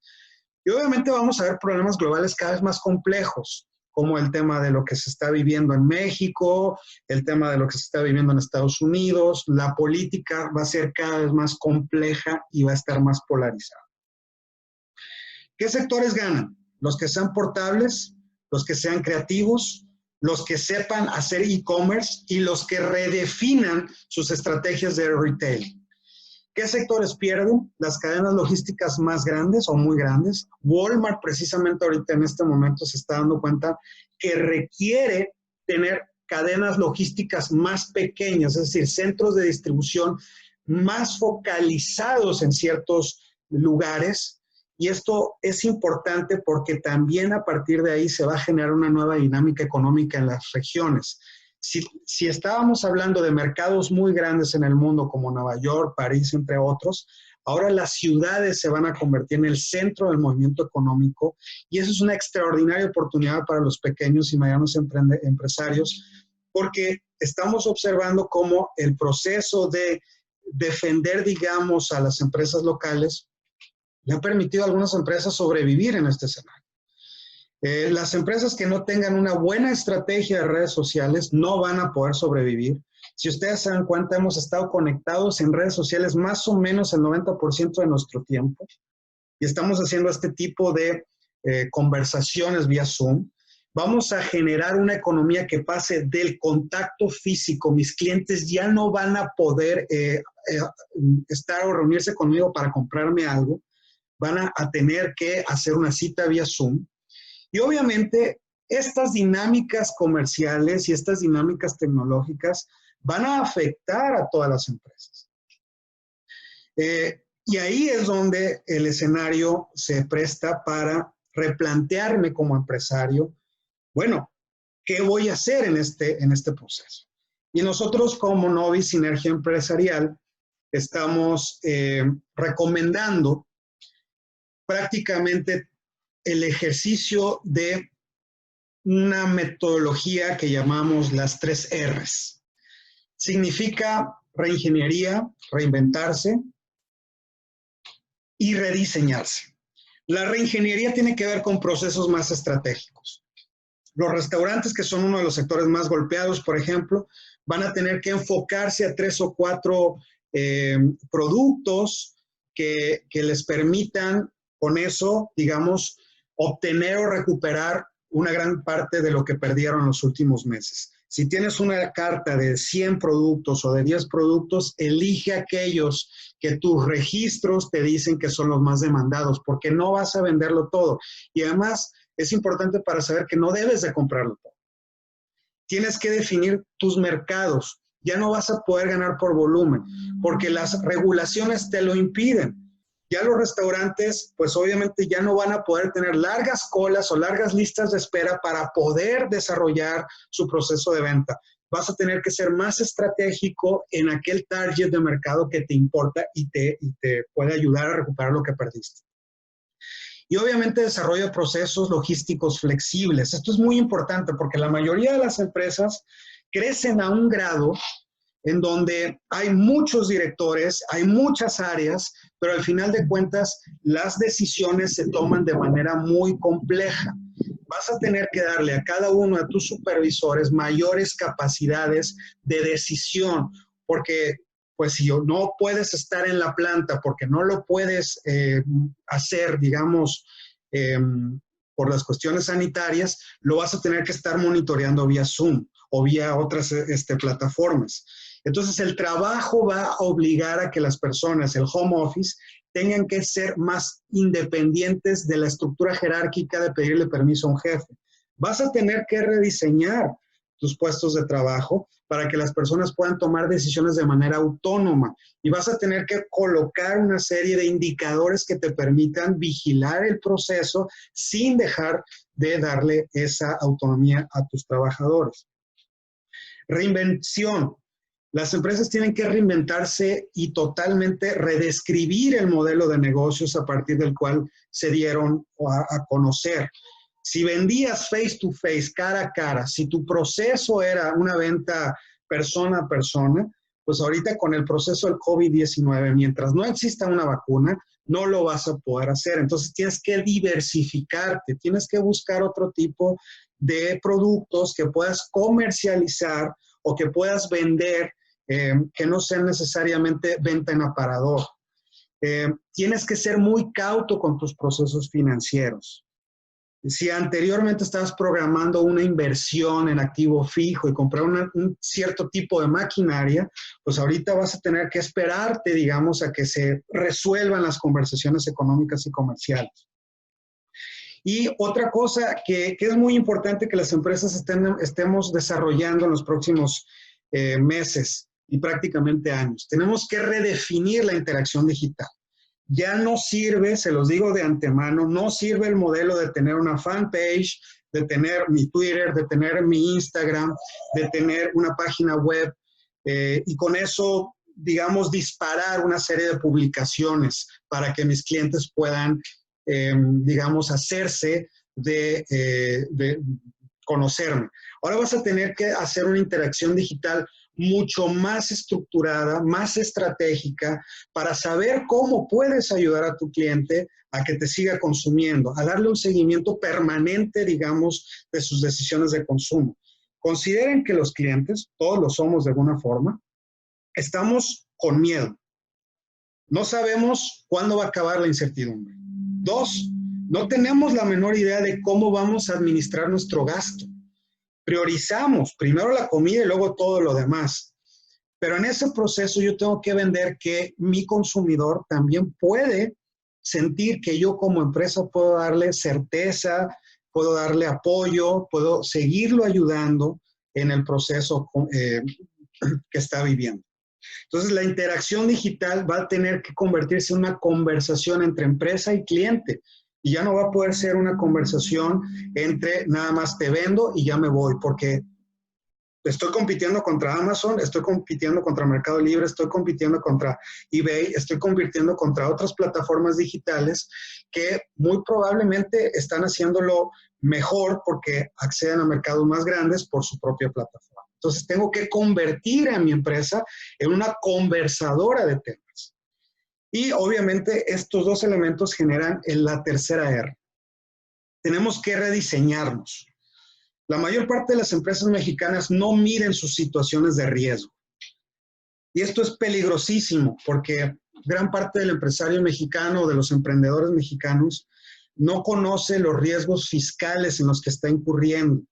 Y obviamente vamos a ver problemas globales cada vez más complejos, como el tema de lo que se está viviendo en México, el tema de lo que se está viviendo en Estados Unidos. La política va a ser cada vez más compleja y va a estar más polarizada. ¿Qué sectores ganan? Los que sean portables, los que sean creativos, los que sepan hacer e-commerce y los que redefinan sus estrategias de retail. ¿Qué sectores pierden? Las cadenas logísticas más grandes o muy grandes. Walmart precisamente ahorita en este momento se está dando cuenta que requiere tener cadenas logísticas más pequeñas, es decir, centros de distribución más focalizados en ciertos lugares. Y esto es importante porque también a partir de ahí se va a generar una nueva dinámica económica en las regiones. Si estábamos hablando de mercados muy grandes en el mundo como Nueva York, París, entre otros, ahora las ciudades se van a convertir en el centro del movimiento económico y eso es una extraordinaria oportunidad para los pequeños y medianos empresarios porque estamos observando cómo el proceso de defender, digamos, a las empresas locales le ha permitido a algunas empresas sobrevivir en este escenario. Las empresas que no tengan una buena estrategia de redes sociales no van a poder sobrevivir. Si ustedes se dan cuenta, hemos estado conectados en redes sociales más o menos el 90% de nuestro tiempo y estamos haciendo este tipo de conversaciones vía Zoom. Vamos a generar una economía que pase del contacto físico. Mis clientes ya no van a poder estar o reunirse conmigo para comprarme algo. Van a tener que hacer una cita vía Zoom. Y obviamente estas dinámicas comerciales y estas dinámicas tecnológicas van a afectar a todas las empresas. Y ahí es donde el escenario se presta para replantearme como empresario, bueno, ¿qué voy a hacer en este proceso? Y nosotros como Novi Sinergia Empresarial estamos recomendando prácticamente el ejercicio de una metodología que llamamos las 3 R's. Significa reingeniería, reinventarse y rediseñarse. La reingeniería tiene que ver con procesos más estratégicos. Los restaurantes, que son uno de los sectores más golpeados, por ejemplo, van a tener que enfocarse a 3 o 4 productos que les permitan con eso, digamos, obtener o recuperar una gran parte de lo que perdieron en los últimos meses. Si tienes una carta de 100 productos o de 10 productos, elige aquellos que tus registros te dicen que son los más demandados, porque no vas a venderlo todo. Y además, es importante para saber que no debes de comprarlo todo. Tienes que definir tus mercados. Ya no vas a poder ganar por volumen, porque las regulaciones te lo impiden. Ya los restaurantes, pues obviamente ya no van a poder tener largas colas o largas listas de espera para poder desarrollar su proceso de venta. Vas a tener que ser más estratégico en aquel target de mercado que te importa y te puede ayudar a recuperar lo que perdiste. Y obviamente desarrollo de procesos logísticos flexibles. Esto es muy importante porque la mayoría de las empresas crecen a un grado en donde hay muchos directores, hay muchas áreas, pero al final de cuentas las decisiones se toman de manera muy compleja. Vas a tener que darle a cada uno de tus supervisores mayores capacidades de decisión, porque pues si no puedes estar en la planta, porque no lo puedes hacer, digamos, por las cuestiones sanitarias, lo vas a tener que estar monitoreando vía Zoom o vía otras plataformas. Entonces, el trabajo va a obligar a que las personas, el home office, tengan que ser más independientes de la estructura jerárquica de pedirle permiso a un jefe. Vas a tener que rediseñar tus puestos de trabajo para que las personas puedan tomar decisiones de manera autónoma y vas a tener que colocar una serie de indicadores que te permitan vigilar el proceso sin dejar de darle esa autonomía a tus trabajadores. Reinvención. Las empresas tienen que reinventarse y totalmente redescribir el modelo de negocios a partir del cual se dieron a conocer. Si vendías face to face, cara a cara, si tu proceso era una venta persona a persona, pues ahorita con el proceso del COVID-19, mientras no exista una vacuna, no lo vas a poder hacer. Entonces tienes que diversificarte, tienes que buscar otro tipo de productos que puedas comercializar o que puedas vender, que no sean necesariamente venta en aparador. Tienes que ser muy cauto con tus procesos financieros. Si anteriormente estabas programando una inversión en activo fijo y comprar un cierto tipo de maquinaria, pues ahorita vas a tener que esperarte, digamos, a que se resuelvan las conversaciones económicas y comerciales. Y otra cosa que es muy importante que las empresas estemos desarrollando en los próximos meses y prácticamente años. Tenemos que redefinir la interacción digital. Ya no sirve, se los digo de antemano, no sirve el modelo de tener una fanpage, de tener mi Twitter, de tener mi Instagram, de tener una página web y con eso, digamos, disparar una serie de publicaciones para que mis clientes puedan, digamos, hacerse de conocerme. Ahora vas a tener que hacer una interacción digital mucho más estructurada, más estratégica, para saber cómo puedes ayudar a tu cliente a que te siga consumiendo, a darle un seguimiento permanente, digamos, de sus decisiones de consumo. Consideren que los clientes, todos lo somos de alguna forma, estamos con miedo. No sabemos cuándo va a acabar la incertidumbre. 2, no tenemos la menor idea de cómo vamos a administrar nuestro gasto. Priorizamos primero la comida y luego todo lo demás. Pero en ese proceso yo tengo que vender que mi consumidor también puede sentir que yo como empresa puedo darle certeza, puedo darle apoyo, puedo seguirlo ayudando en el proceso que está viviendo. Entonces, la interacción digital va a tener que convertirse en una conversación entre empresa y cliente. Y ya no va a poder ser una conversación entre nada más te vendo y ya me voy, porque estoy compitiendo contra Amazon, estoy compitiendo contra Mercado Libre, estoy compitiendo contra eBay, estoy compitiendo contra otras plataformas digitales que muy probablemente están haciéndolo mejor porque acceden a mercados más grandes por su propia plataforma. Entonces, tengo que convertir a mi empresa en una conversadora de temas. Y obviamente estos dos elementos generan la tercera R. Tenemos que rediseñarnos. La mayor parte de las empresas mexicanas no miden sus situaciones de riesgo. Y esto es peligrosísimo porque gran parte del empresario mexicano, de los emprendedores mexicanos, no conoce los riesgos fiscales en los que está incurriendo.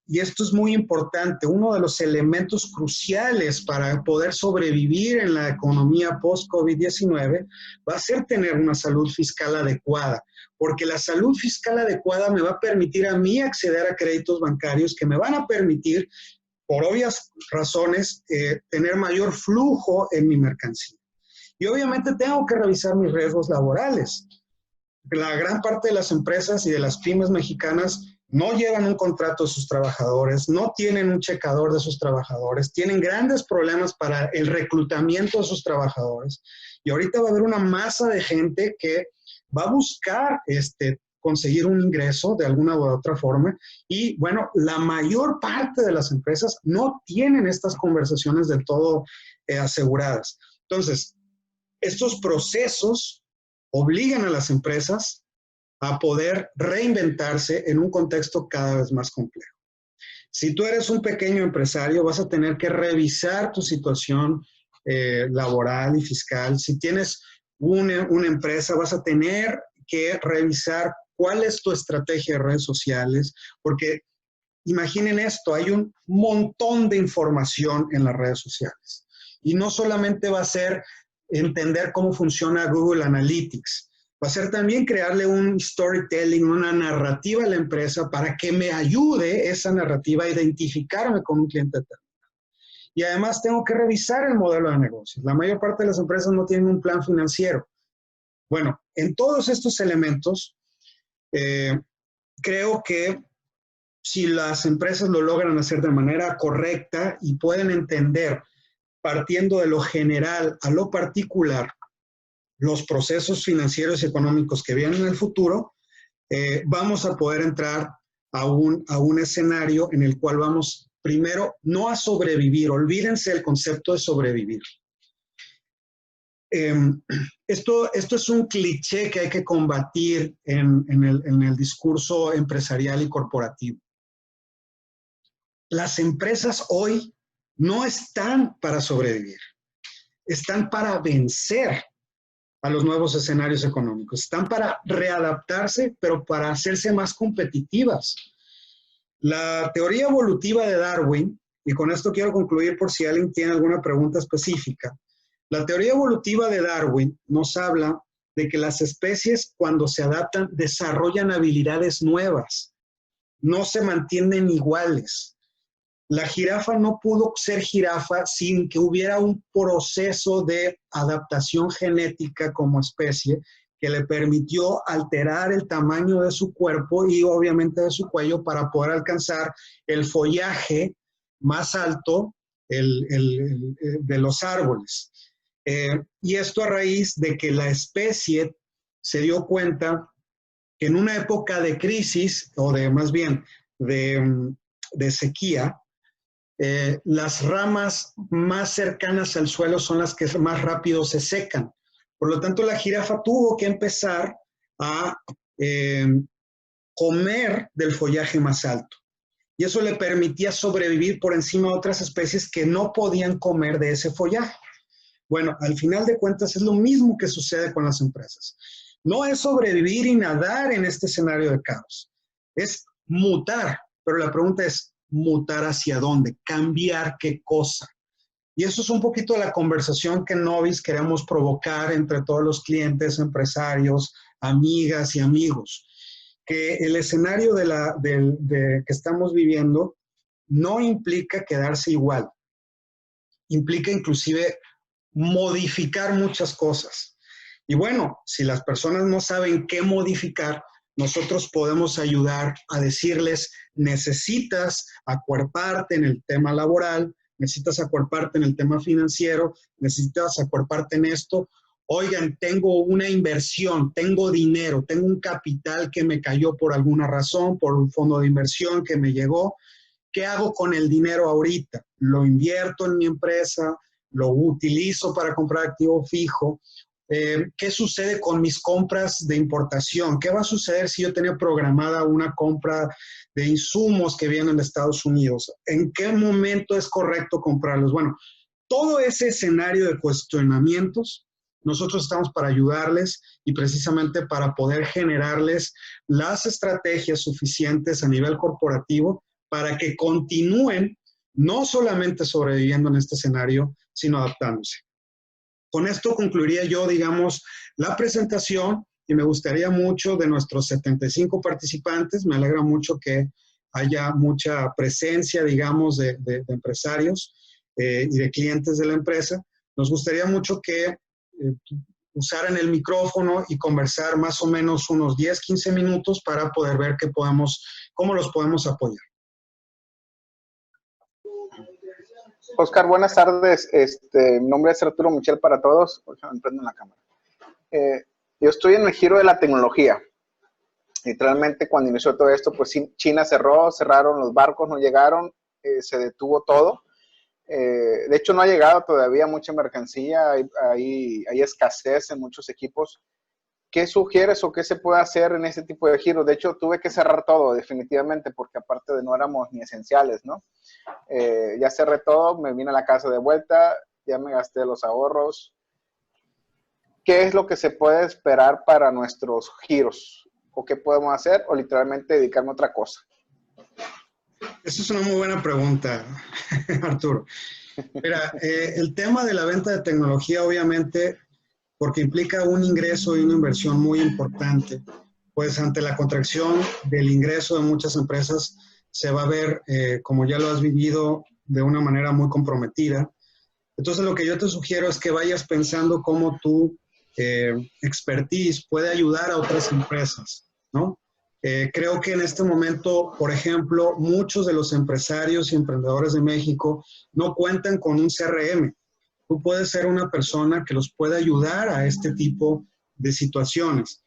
Y esto es muy importante. Uno de los elementos cruciales para poder sobrevivir en la economía post-COVID-19 va a ser tener una salud fiscal adecuada, porque la salud fiscal adecuada me va a permitir a mí acceder a créditos bancarios que me van a permitir, por obvias razones, tener mayor flujo en mi mercancía. Y obviamente tengo que revisar mis riesgos laborales. La gran parte de las empresas y de las pymes mexicanas no llevan un contrato de sus trabajadores, no tienen un checador de sus trabajadores, tienen grandes problemas para el reclutamiento de sus trabajadores. Y ahorita va a haber una masa de gente que va a buscar conseguir un ingreso de alguna u otra forma. Y bueno, la mayor parte de las empresas no tienen estas conversaciones del todo aseguradas. Entonces, estos procesos obligan a las empresas a poder reinventarse en un contexto cada vez más complejo. Si tú eres un pequeño empresario, vas a tener que revisar tu situación laboral y fiscal. Si tienes una empresa, vas a tener que revisar cuál es tu estrategia de redes sociales, porque imaginen esto, hay un montón de información en las redes sociales. Y no solamente va a ser entender cómo funciona Google Analytics, va a ser también crearle un storytelling, una narrativa a la empresa para que me ayude esa narrativa a identificarme con un cliente determinado. Y además tengo que revisar el modelo de negocio. La mayor parte de las empresas no tienen un plan financiero. Bueno, en todos estos elementos, creo que si las empresas lo logran hacer de manera correcta y pueden entender, partiendo de lo general a lo particular, los procesos financieros y económicos que vienen en el futuro, vamos a poder entrar a un escenario en el cual vamos primero no a sobrevivir, olvídense del concepto de sobrevivir. Esto es un cliché que hay que combatir en el discurso empresarial y corporativo. Las empresas hoy no están para sobrevivir, están para vencer a los nuevos escenarios económicos, están para readaptarse, pero para hacerse más competitivas. La teoría evolutiva de Darwin, y con esto quiero concluir por si alguien tiene alguna pregunta específica, la teoría evolutiva de Darwin nos habla de que las especies cuando se adaptan desarrollan habilidades nuevas, no se mantienen iguales. La jirafa no pudo ser jirafa sin que hubiera un proceso de adaptación genética como especie que le permitió alterar el tamaño de su cuerpo y obviamente de su cuello para poder alcanzar el follaje más alto de los árboles. Y esto a raíz de que la especie se dio cuenta que en una época de crisis, o de más bien de sequía, las ramas más cercanas al suelo son las que más rápido se secan. Por lo tanto, la jirafa tuvo que empezar a comer del follaje más alto. Y eso le permitía sobrevivir por encima de otras especies que no podían comer de ese follaje. Bueno, al final de cuentas es lo mismo que sucede con las empresas. No es sobrevivir y nadar en este escenario de caos. Es mutar, pero la pregunta es, ¿mutar hacia dónde? ¿Cambiar qué cosa? Y eso es un poquito la conversación que en Novis queremos provocar entre todos los clientes, empresarios, amigas y amigos. Que el escenario que estamos viviendo no implica quedarse igual. Implica inclusive modificar muchas cosas. Y bueno, si las personas no saben qué modificar, nosotros podemos ayudar a decirles, necesitas acuerparte en el tema laboral, necesitas acuerparte en el tema financiero, necesitas acuerparte en esto. Oigan, tengo una inversión, tengo dinero, tengo un capital que me cayó por alguna razón, por un fondo de inversión que me llegó. ¿Qué hago con el dinero ahorita? ¿Lo invierto en mi empresa? ¿Lo utilizo para comprar activo fijo? ¿Qué sucede con mis compras de importación? ¿Qué va a suceder si yo tenía programada una compra de insumos que vienen de Estados Unidos? ¿En qué momento es correcto comprarlos? Bueno, todo ese escenario de cuestionamientos, nosotros estamos para ayudarles y precisamente para poder generarles las estrategias suficientes a nivel corporativo para que continúen no solamente sobreviviendo en este escenario, sino adaptándose. Con esto concluiría yo, digamos, la presentación y me gustaría mucho de nuestros 75 participantes, me alegra mucho que haya mucha presencia, digamos, de empresarios y de clientes de la empresa. Nos gustaría mucho que usaran el micrófono y conversar más o menos unos 10, 15 minutos para poder ver cómo los podemos apoyar. Oscar, buenas tardes. Mi nombre es Arturo Michel para todos. Me prendo en la cámara. Yo estoy en el giro de la tecnología. Literalmente, cuando inició todo esto, pues China cerraron los barcos, no llegaron, se detuvo todo. De hecho, no ha llegado todavía mucha mercancía, hay escasez en muchos equipos. ¿Qué sugieres o qué se puede hacer en este tipo de giros? De hecho, tuve que cerrar todo definitivamente porque aparte de no éramos ni esenciales, ¿no? Ya cerré todo, me vine a la casa de vuelta, ya me gasté los ahorros. ¿Qué es lo que se puede esperar para nuestros giros? ¿O qué podemos hacer? ¿O literalmente dedicarme a otra cosa? Esa es una muy buena pregunta, Arturo. Mira, el tema de la venta de tecnología, obviamente, porque implica un ingreso y una inversión muy importante, pues ante la contracción del ingreso de muchas empresas se va a ver, como ya lo has vivido, de una manera muy comprometida. Entonces, lo que yo te sugiero es que vayas pensando cómo tu expertise puede ayudar a otras empresas, ¿no? Creo que en este momento, por ejemplo, muchos de los empresarios y emprendedores de México no cuentan con un CRM. Tú puedes ser una persona que los pueda ayudar a este tipo de situaciones.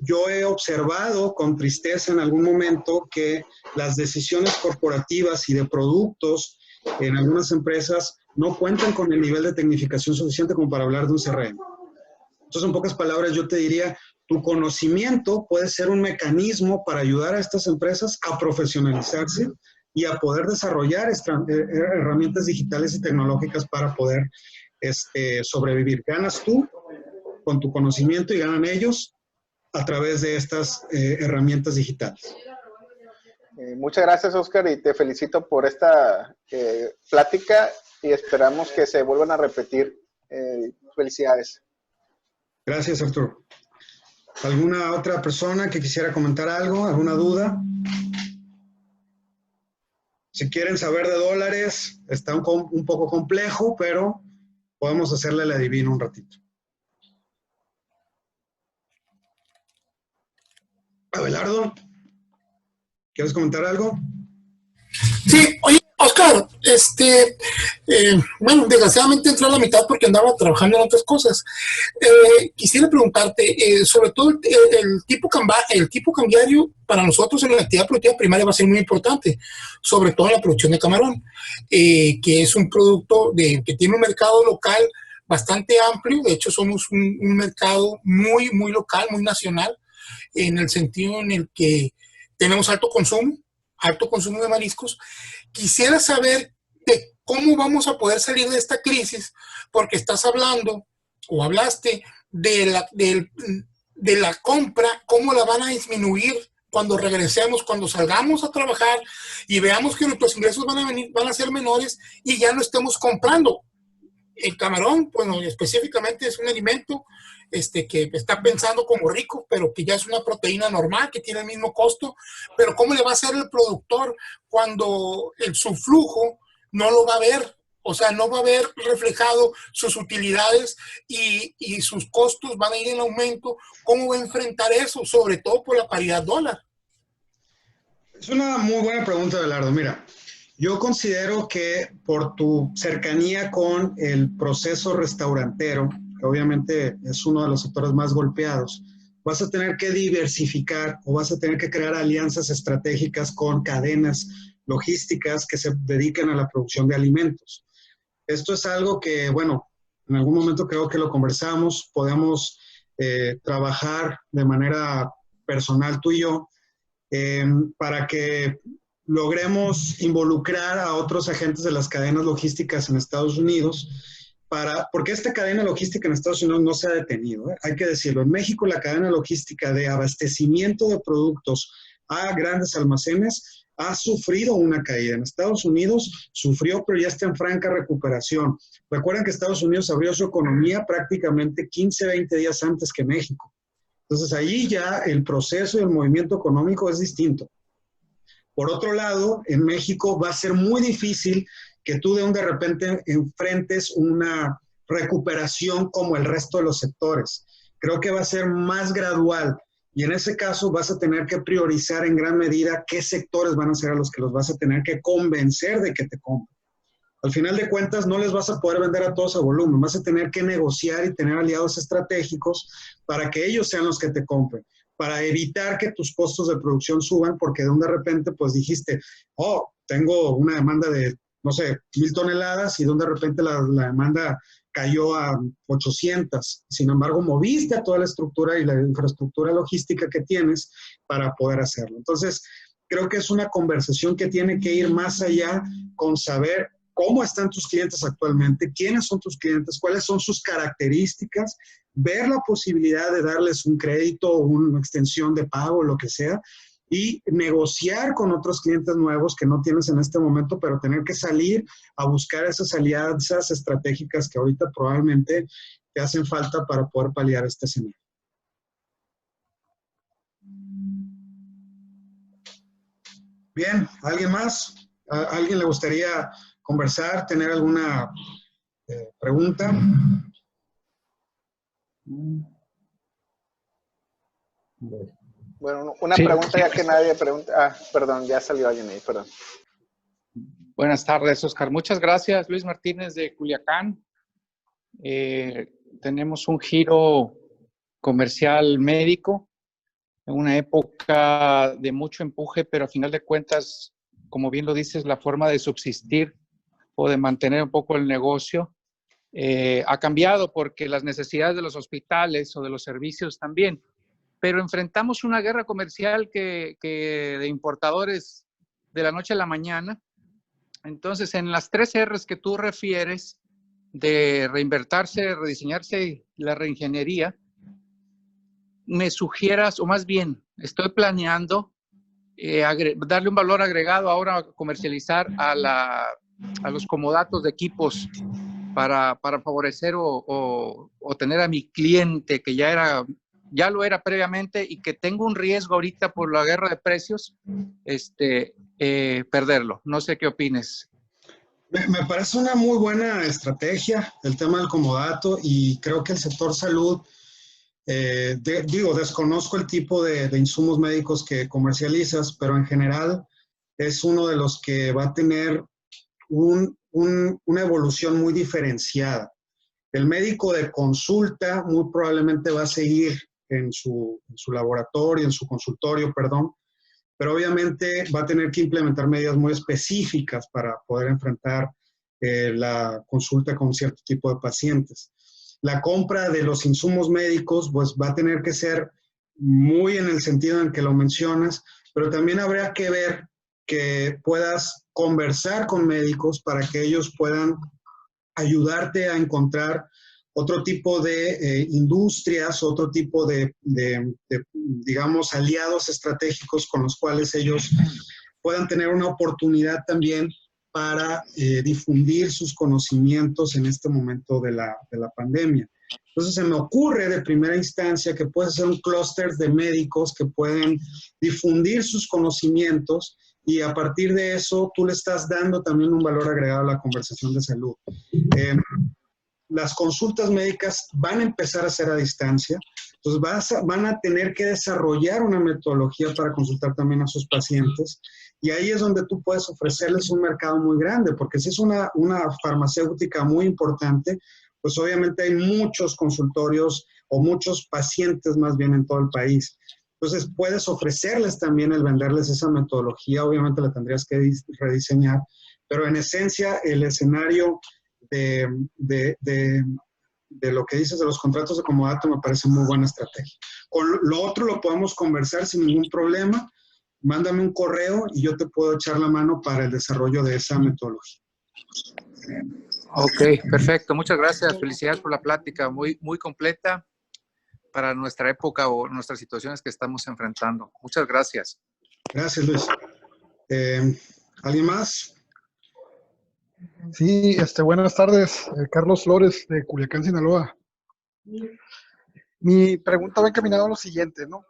Yo he observado con tristeza en algún momento que las decisiones corporativas y de productos en algunas empresas no cuentan con el nivel de tecnificación suficiente como para hablar de un CRM. Entonces, en pocas palabras, yo te diría, tu conocimiento puede ser un mecanismo para ayudar a estas empresas a profesionalizarse y a poder desarrollar herramientas digitales y tecnológicas para poder sobrevivir. Ganas tú con tu conocimiento y ganan ellos a través de estas herramientas digitales. Muchas gracias, Oscar, y te felicito por esta plática y esperamos que se vuelvan a repetir. Felicidades. Gracias, Arturo. ¿Alguna otra persona que quisiera comentar algo? ¿Alguna duda? Si quieren saber de dólares, está un poco complejo, pero podemos hacerle el adivino un ratito. Abelardo, ¿quieres comentar algo? Sí, oye, Oscar, bueno, desgraciadamente entré a la mitad porque andaba trabajando en otras cosas. Quisiera preguntarte, sobre todo el tipo cambiario para nosotros en la actividad productiva primaria va a ser muy importante, sobre todo en la producción de camarón, que es un producto que tiene un mercado local bastante amplio. De hecho, somos un mercado muy, muy local, muy nacional, en el sentido en el que tenemos alto consumo de mariscos. Quisiera saber de cómo vamos a poder salir de esta crisis, porque estás hablando o hablaste de la compra, cómo la van a disminuir cuando regresemos, cuando salgamos a trabajar y veamos que nuestros ingresos van a ser menores y ya no estemos comprando. El camarón, bueno, específicamente es un alimento que está pensando como rico, pero que ya es una proteína normal, que tiene el mismo costo, pero ¿cómo le va a hacer el productor cuando su flujo no lo va a ver? O sea, no va a ver reflejado sus utilidades y sus costos van a ir en aumento. ¿Cómo va a enfrentar eso? Sobre todo por la paridad dólar. Es una muy buena pregunta, Abelardo. Mira, yo considero que por tu cercanía con el proceso restaurantero, que obviamente es uno de los sectores más golpeados, vas a tener que diversificar o vas a tener que crear alianzas estratégicas con cadenas logísticas que se dediquen a la producción de alimentos. Esto es algo que, bueno, en algún momento creo que lo conversamos, podemos trabajar de manera personal tú y yo para que logremos involucrar a otros agentes de las cadenas logísticas en Estados Unidos, porque esta cadena logística en Estados Unidos no se ha detenido, hay que decirlo. En México la cadena logística de abastecimiento de productos a grandes almacenes ha sufrido una caída. En Estados Unidos sufrió, pero ya está en franca recuperación. Recuerden que Estados Unidos abrió su economía prácticamente 15, 20 días antes que México. Entonces, allí ya el proceso y el movimiento económico es distinto. Por otro lado, en México va a ser muy difícil que tú de repente enfrentes una recuperación como el resto de los sectores. Creo que va a ser más gradual y en ese caso vas a tener que priorizar en gran medida qué sectores van a ser a los que los vas a tener que convencer de que te compren. Al final de cuentas, no les vas a poder vender a todos a volumen. Vas a tener que negociar y tener aliados estratégicos para que ellos sean los que te compren, para evitar que tus costos de producción suban, porque de repente, pues dijiste, oh, tengo una demanda de, no sé, 1,000 toneladas y de repente la demanda cayó a 800. Sin embargo, moviste a toda la estructura y la infraestructura logística que tienes para poder hacerlo. Entonces, creo que es una conversación que tiene que ir más allá con saber cómo están tus clientes actualmente, quiénes son tus clientes, cuáles son sus características, ver la posibilidad de darles un crédito o una extensión de pago, lo que sea, y negociar con otros clientes nuevos que no tienes en este momento, pero tener que salir a buscar esas alianzas estratégicas que ahorita probablemente te hacen falta para poder paliar este escenario. Bien, ¿alguien más? ¿A alguien le gustaría conversar, tener alguna pregunta? Bueno, una pregunta ya que nadie pregunta. Ah, perdón, ya salió alguien ahí, perdón. Buenas tardes, Oscar. Muchas gracias, Luis Martínez de Culiacán. Tenemos un giro comercial médico en una época de mucho empuje, pero a final de cuentas, como bien lo dices, la forma de subsistir o de mantener un poco el negocio. Ha cambiado porque las necesidades de los hospitales o de los servicios también, pero enfrentamos una guerra comercial de importadores de la noche a la mañana. Entonces, en las 3 R's que tú refieres, de reinvertirse, rediseñarse, la reingeniería, me sugieras, o más bien, estoy planeando darle un valor agregado ahora, comercializar a los comodatos de equipos para favorecer o tener a mi cliente que ya lo era previamente y que tengo un riesgo ahorita por la guerra de precios, perderlo. No sé qué opines. Me parece una muy buena estrategia el tema del comodato, y creo que el sector salud, desconozco el tipo de insumos médicos que comercializas, pero en general es uno de los que va a tener una evolución muy diferenciada. El médico de consulta muy probablemente va a seguir en su laboratorio, en su consultorio, perdón, pero obviamente va a tener que implementar medidas muy específicas para poder enfrentar la consulta con cierto tipo de pacientes. La compra de los insumos médicos pues va a tener que ser muy en el sentido en que lo mencionas, pero también habría que ver que puedas conversar con médicos para que ellos puedan ayudarte a encontrar otro tipo de industrias, otro tipo digamos, aliados estratégicos con los cuales ellos puedan tener una oportunidad también para difundir sus conocimientos en este momento de la pandemia. Entonces se me ocurre de primera instancia que puede ser un clúster de médicos que pueden difundir sus conocimientos, y a partir de eso tú le estás dando también un valor agregado a la conversación de salud. Las consultas médicas van a empezar a ser a distancia, entonces van a tener que desarrollar una metodología para consultar también a sus pacientes, y ahí es donde tú puedes ofrecerles un mercado muy grande, porque si es una farmacéutica muy importante, pues obviamente hay muchos consultorios o muchos pacientes más bien en todo el país. Entonces puedes ofrecerles también el venderles esa metodología, obviamente la tendrías que rediseñar, pero en esencia el escenario de lo que dices de los contratos de comodato me parece muy buena estrategia. Con lo otro lo podemos conversar sin ningún problema. Mándame un correo y yo te puedo echar la mano para el desarrollo de esa metodología. Ok, perfecto. Muchas gracias. Felicidades por la plática, muy, muy completa para nuestra época o nuestras situaciones que estamos enfrentando. Muchas gracias. Gracias, Luis. ¿Alguien más? Sí, buenas tardes, Carlos Flores de Culiacán, Sinaloa. Mi pregunta va encaminada a lo siguiente, ¿no?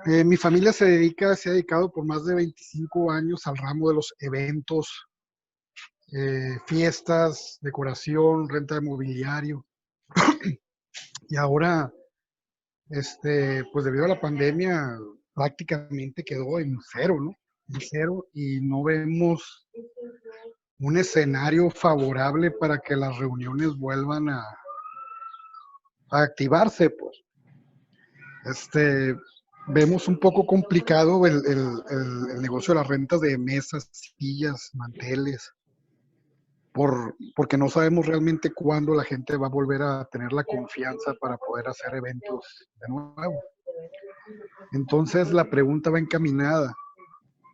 Mi familia se ha dedicado por más de 25 años al ramo de los eventos, fiestas, decoración, renta de mobiliario. Y ahora, pues debido a la pandemia, prácticamente quedó en cero, ¿no? En cero, y no vemos un escenario favorable para que las reuniones vuelvan a activarse, pues. Vemos un poco complicado el negocio de las rentas de mesas, sillas, manteles, porque no sabemos realmente cuándo la gente va a volver a tener la confianza para poder hacer eventos de nuevo. Entonces la pregunta va encaminada: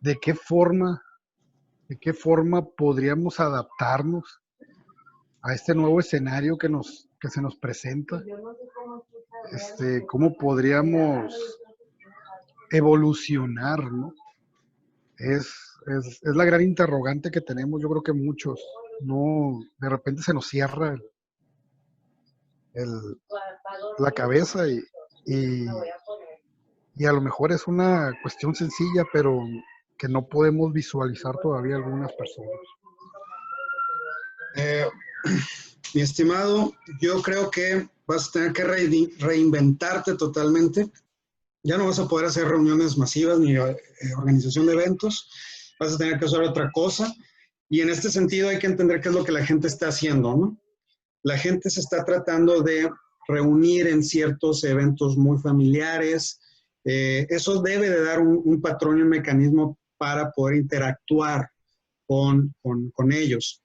¿de qué forma podríamos adaptarnos a este nuevo escenario que se nos presenta? ¿Cómo podríamos evolucionar, ¿no? Es la gran interrogante que tenemos. Yo creo que muchos, no, de repente se nos cierra la cabeza y a lo mejor es una cuestión sencilla, pero que no podemos visualizar todavía algunas personas. Mi estimado, yo creo que vas a tener que reinventarte totalmente. Ya no vas a poder hacer reuniones masivas ni organización de eventos. Vas a tener que hacer otra cosa. Y en este sentido hay que entender qué es lo que la gente está haciendo, ¿no? La gente se está tratando de reunir en ciertos eventos muy familiares. Eso debe de dar un patrón y un mecanismo para poder interactuar con ellos.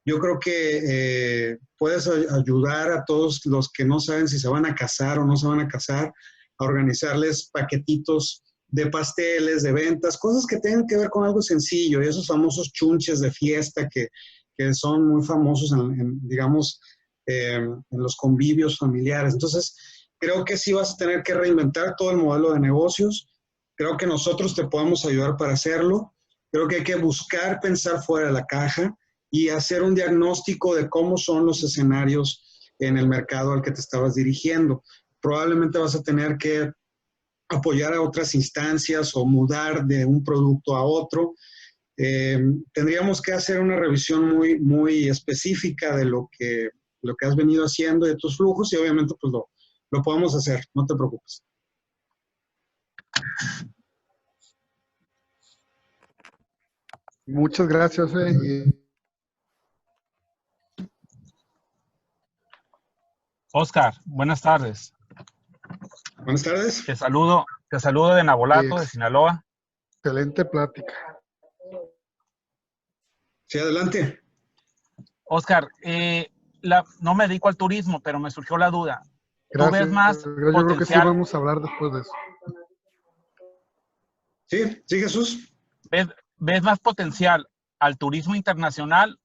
Yo creo que puedes ayudar a todos los que no saben si se van a casar o no se van a casar, a organizarles paquetitos de pasteles, de ventas, cosas que tengan que ver con algo sencillo, y esos famosos chunches de fiesta que son muy famosos digamos, en los convivios familiares. Entonces, creo que sí vas a tener que reinventar todo el modelo de negocios. Creo que nosotros te podemos ayudar para hacerlo. Creo que hay que buscar pensar fuera de la caja y hacer un diagnóstico de cómo son los escenarios en el mercado al que te estabas dirigiendo. Probablemente vas a tener que apoyar a otras instancias o mudar de un producto a otro. Tendríamos que hacer una revisión muy, muy específica de lo que has venido haciendo, de tus flujos, y obviamente pues lo podemos hacer, no te preocupes. Muchas gracias. Oscar, buenas tardes. Buenas tardes. Te saludo de Navolato, de Sinaloa. Excelente plática. Sí, adelante. Oscar, no me dedico al turismo, pero me surgió la duda. Gracias. ¿Tú ves más Yo creo que sí potencial? vamos a hablar después de eso. Sí, Jesús. ¿Ves más potencial al turismo internacional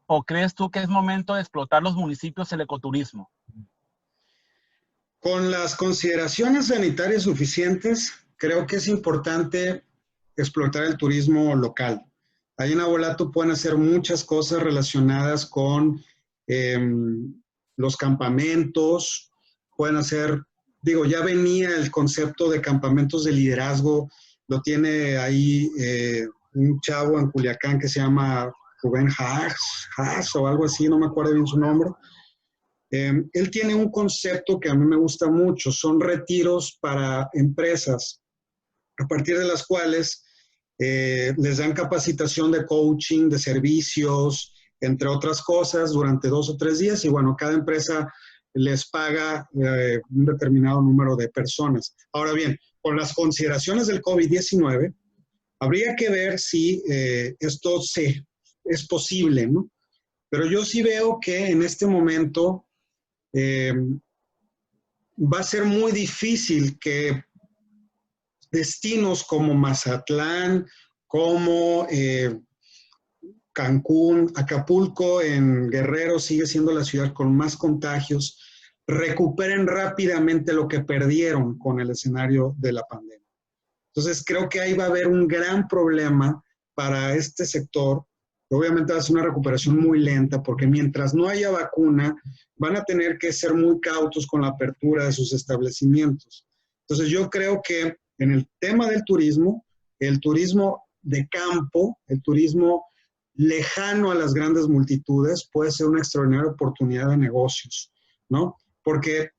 o crees tú que es momento de explotar los municipios el ecoturismo? Con las consideraciones sanitarias suficientes, creo que es importante explotar el turismo local. Ahí en Navolato pueden hacer muchas cosas relacionadas con los campamentos, pueden hacer, ya venía el concepto de campamentos de liderazgo, lo tiene ahí un chavo en Culiacán que se llama Rubén Haas o algo así, no me acuerdo bien su nombre. Él tiene un concepto que a mí me gusta mucho, son retiros para empresas, a partir de las cuales les dan capacitación de coaching, de servicios, entre otras cosas, durante 2 o 3 días, y bueno, cada empresa les paga un determinado número de personas. Ahora bien, con las consideraciones del COVID-19, habría que ver si esto es posible, ¿no? Pero yo sí veo que en este momento va a ser muy difícil que destinos como Mazatlán, como Cancún, Acapulco en Guerrero sigue siendo la ciudad con más contagios, recuperen rápidamente lo que perdieron con el escenario de la pandemia. Entonces creo que ahí va a haber un gran problema para este sector. Obviamente va a ser una recuperación muy lenta porque mientras no haya vacuna, van a tener que ser muy cautos con la apertura de sus establecimientos. Entonces yo creo que en el tema del turismo, el turismo de campo, el turismo lejano a las grandes multitudes puede ser una extraordinaria oportunidad de negocios, ¿no? Porque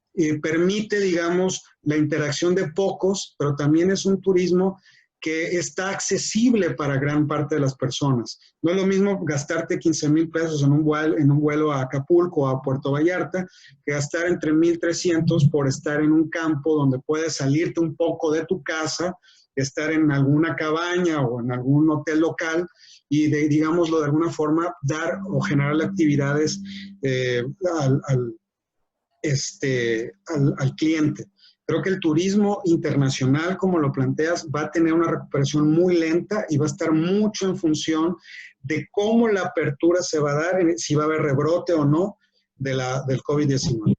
permite, digamos, la interacción de pocos, pero también es un turismo que está accesible para gran parte de las personas. No es lo mismo gastarte 15,000 pesos en un vuelo a Acapulco o a Puerto Vallarta que gastar entre 1,300 por estar en un campo donde puedes salirte un poco de tu casa, estar en alguna cabaña o en algún hotel local y, digámoslo de alguna forma, dar o generar actividades al cliente. Creo que el turismo internacional, como lo planteas, va a tener una recuperación muy lenta y va a estar mucho en función de cómo la apertura se va a dar, si va a haber rebrote o no del COVID-19.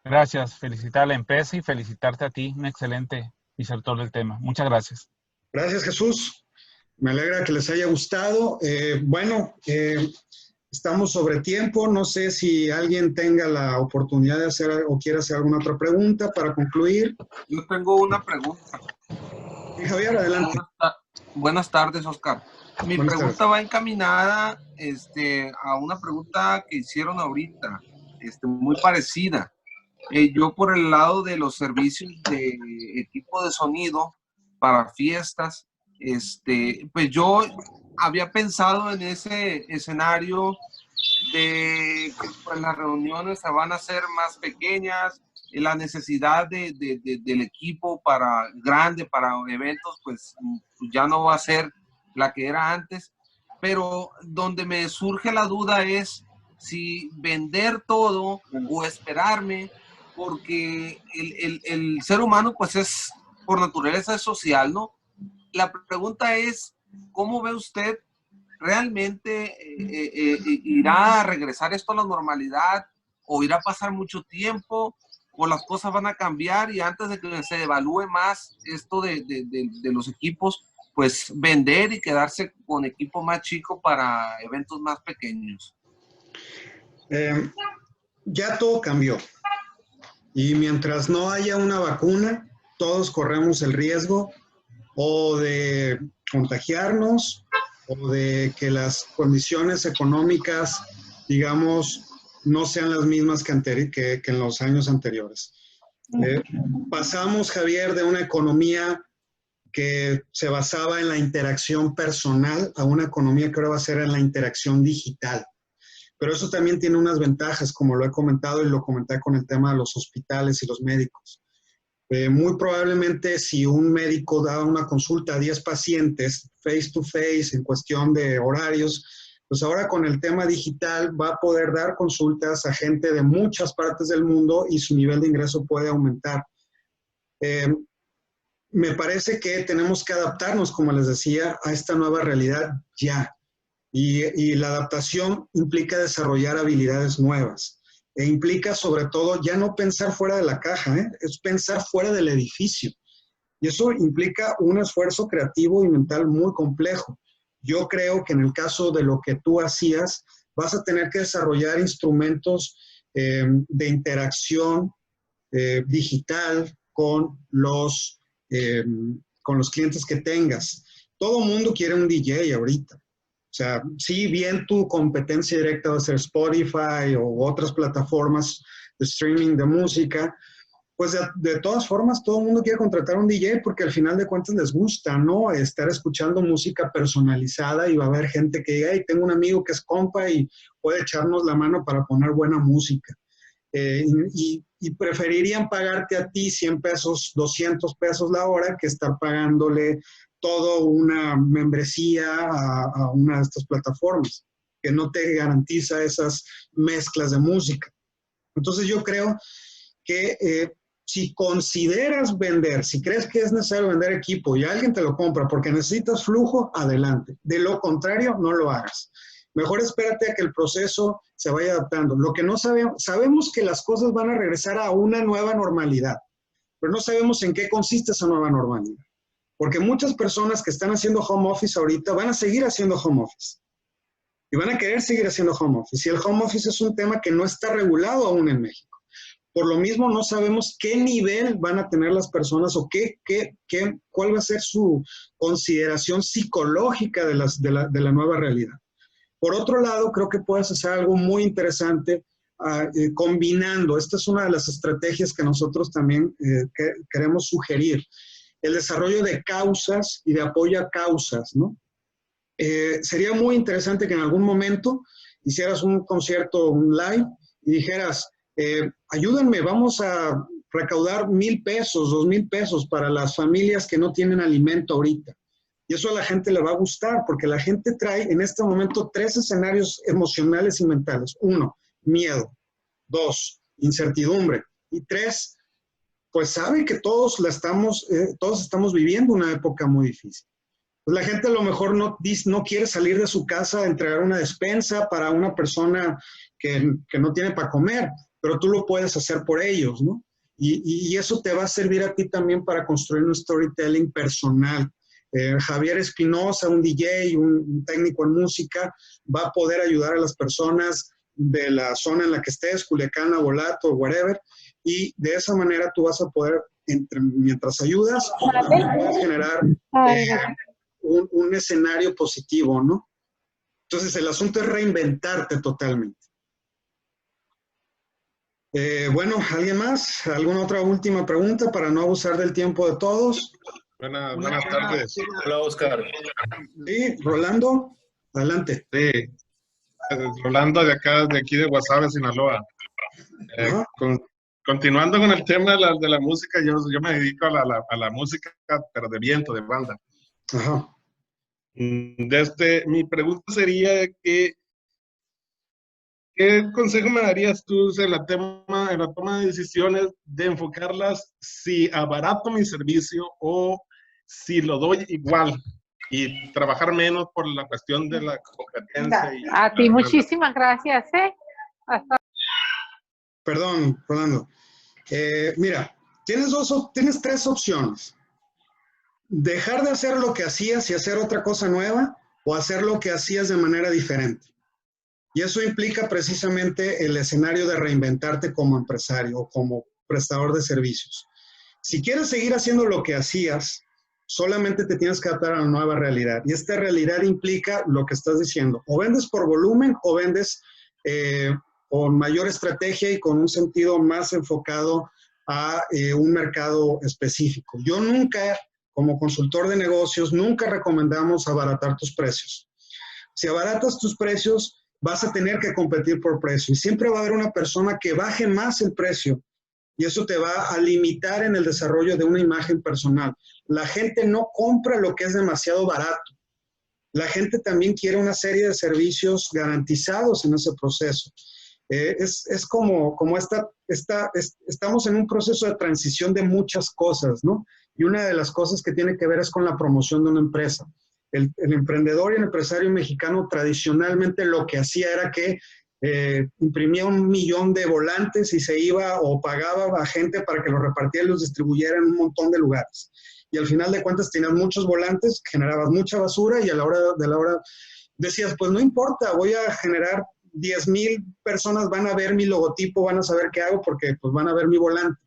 Gracias. Felicitar a la empresa y felicitarte a ti, un excelente disertor del tema. Muchas gracias. Gracias, Jesús. Me alegra que les haya gustado. Estamos sobre tiempo. No sé si alguien tenga la oportunidad de hacer o quiere hacer alguna otra pregunta para concluir. Yo tengo una pregunta. Sí, Javier, adelante. Buenas tardes, Oscar. Mi pregunta va encaminada a una pregunta que hicieron ahorita, muy parecida. Yo por el lado de los servicios de equipo de sonido para fiestas, pues yo había pensado en ese escenario de que pues, las reuniones se van a hacer más pequeñas, la necesidad del equipo grande para eventos, pues ya no va a ser la que era antes, pero donde me surge la duda es si vender todo o esperarme, porque el ser humano pues es, por naturaleza es social, ¿no? La pregunta es, ¿cómo ve usted realmente irá a regresar esto a la normalidad o irá a pasar mucho tiempo o las cosas van a cambiar y antes de que se evalúe más esto de los equipos, pues vender y quedarse con equipo más chico para eventos más pequeños? Ya todo cambió y mientras no haya una vacuna, todos corremos el riesgo o de contagiarnos o de que las condiciones económicas, digamos, no sean las mismas que en los años anteriores. Pasamos, Javier, de una economía que se basaba en la interacción personal a una economía que ahora va a ser en la interacción digital. Pero eso también tiene unas ventajas, como lo he comentado y lo comenté con el tema de los hospitales y los médicos. Muy probablemente si un médico da una consulta a 10 pacientes face to face en cuestión de horarios, pues ahora con el tema digital va a poder dar consultas a gente de muchas partes del mundo y su nivel de ingreso puede aumentar. Me parece que tenemos que adaptarnos, como les decía, a esta nueva realidad ya. Y la adaptación implica desarrollar habilidades nuevas. E implica sobre todo ya no pensar fuera de la caja, es pensar fuera del edificio. Y eso implica un esfuerzo creativo y mental muy complejo. Yo creo que en el caso de lo que tú hacías, vas a tener que desarrollar instrumentos de interacción digital con los clientes que tengas. Todo mundo quiere un DJ ahorita. O sea, si bien tu competencia directa va a ser Spotify o otras plataformas de streaming de música, pues de todas formas todo el mundo quiere contratar un DJ porque al final de cuentas les gusta, ¿no? Estar escuchando música personalizada y va a haber gente que diga, hey, tengo un amigo que es compa y puede echarnos la mano para poner buena música. Y preferirían pagarte a ti 100 pesos, 200 pesos la hora que estar pagándole toda una membresía a una de estas plataformas que no te garantiza esas mezclas de música. Entonces yo creo que si consideras vender, si crees que es necesario vender equipo y alguien te lo compra porque necesitas flujo, adelante. De lo contrario, no lo hagas. Mejor espérate a que el proceso se vaya adaptando. Lo que no sabemos que las cosas van a regresar a una nueva normalidad, pero no sabemos en qué consiste esa nueva normalidad. Porque muchas personas que están haciendo home office ahorita van a seguir haciendo home office. Y van a querer seguir haciendo home office. Y el home office es un tema que no está regulado aún en México. Por lo mismo, no sabemos qué nivel van a tener las personas o cuál va a ser su consideración psicológica de la nueva realidad. Por otro lado, creo que puedes hacer algo muy interesante combinando. Esta es una de las estrategias que nosotros también queremos sugerir. El desarrollo de causas y de apoyo a causas, ¿no? Sería muy interesante que en algún momento hicieras un concierto, un live, y dijeras, ayúdenme, vamos a recaudar 1,000 pesos, 2,000 pesos para las familias que no tienen alimento ahorita. Y eso a la gente le va a gustar, porque la gente trae en este momento 3 escenarios emocionales y mentales. 1, miedo. 2, incertidumbre. Y 3, pues sabe que todos estamos viviendo una época muy difícil. Pues la gente a lo mejor no quiere salir de su casa a entregar una despensa para una persona que no tiene para comer, pero tú lo puedes hacer por ellos, ¿no? Y eso te va a servir a ti también para construir un storytelling personal. Javier Espinosa, un DJ, un técnico en música, va a poder ayudar a las personas de la zona en la que estés, Culiacán, Abolato, whatever, y de esa manera tú vas a poder, mientras ayudas, puedes generar un escenario positivo, ¿no? Entonces el asunto es reinventarte totalmente. Bueno, ¿alguien más? ¿Alguna otra última pregunta para no abusar del tiempo de todos? Buenas tardes. Hola, Oscar. Sí, Rolando, adelante. Sí, Rolando de aquí de Guasave, Sinaloa. Continuando con el tema de la música, yo me dedico a la música, pero de viento, de banda. Ajá. Mi pregunta sería que, ¿qué consejo me darías tú en la toma de decisiones de enfocarlas si abarato mi servicio o si lo doy igual y trabajar menos por la cuestión de la competencia? A ti muchísimas gracias, ¿eh? Perdón, Rolando. Mira, tienes tres opciones. Dejar de hacer lo que hacías y hacer otra cosa nueva, o hacer lo que hacías de manera diferente. Y eso implica precisamente el escenario de reinventarte como empresario o como prestador de servicios. Si quieres seguir haciendo lo que hacías, solamente te tienes que adaptar a la nueva realidad. Y esta realidad implica lo que estás diciendo. O vendes por volumen o vendes con mayor estrategia y con un sentido más enfocado a un mercado específico. Yo nunca, como consultor de negocios, nunca recomendamos abaratar tus precios. Si abaratas tus precios, vas a tener que competir por precio. Y siempre va a haber una persona que baje más el precio. Y eso te va a limitar en el desarrollo de una imagen personal. La gente no compra lo que es demasiado barato. La gente también quiere una serie de servicios garantizados en ese proceso. Es como estamos en un proceso de transición de muchas cosas, ¿no? Y una de las cosas que tiene que ver es con la promoción de una empresa. El emprendedor y el empresario mexicano tradicionalmente lo que hacía era que imprimía 1 millón de volantes y se iba o pagaba a gente para que los repartiera y los distribuyera en un montón de lugares. Y al final de cuentas tenías muchos volantes, generabas mucha basura y a la hora decías, pues no importa, voy a generar 10,000 personas, van a ver mi logotipo, van a saber qué hago porque pues van a ver mi volante.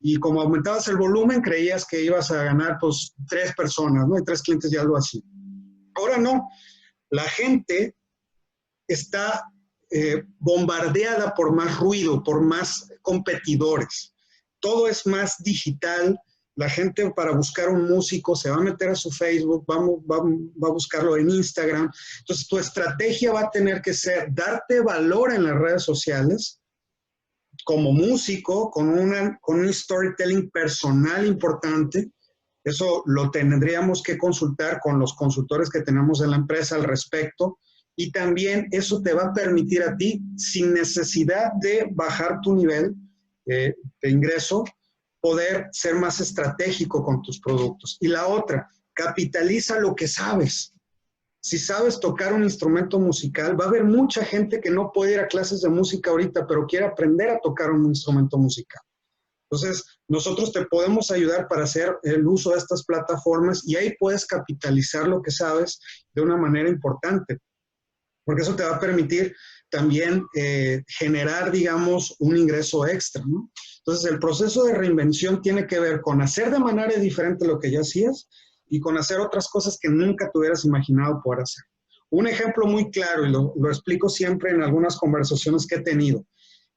Y como aumentabas el volumen, creías que ibas a ganar pues 3 personas, ¿no? Y 3 clientes ya lo hacían. Ahora no, la gente está bombardeada por más ruido, por más competidores. Todo es más digital. La gente para buscar un músico se va a meter a su Facebook, va a buscarlo en Instagram. Entonces tu estrategia va a tener que ser darte valor en las redes sociales como músico, con un storytelling personal importante. Eso lo tendríamos que consultar con los consultores que tenemos en la empresa al respecto. Y también eso te va a permitir a ti, sin necesidad de bajar tu nivel de ingreso, poder ser más estratégico con tus productos. Y la otra, capitaliza lo que sabes. Si sabes tocar un instrumento musical, va a haber mucha gente que no puede ir a clases de música ahorita, pero quiere aprender a tocar un instrumento musical. Entonces, nosotros te podemos ayudar para hacer el uso de estas plataformas y ahí puedes capitalizar lo que sabes de una manera importante, porque eso te va a permitir también generar, digamos, un ingreso extra, ¿no? Entonces, el proceso de reinvención tiene que ver con hacer de manera diferente lo que ya hacías y con hacer otras cosas que nunca te hubieras imaginado poder hacer. Un ejemplo muy claro, y lo explico siempre en algunas conversaciones que he tenido.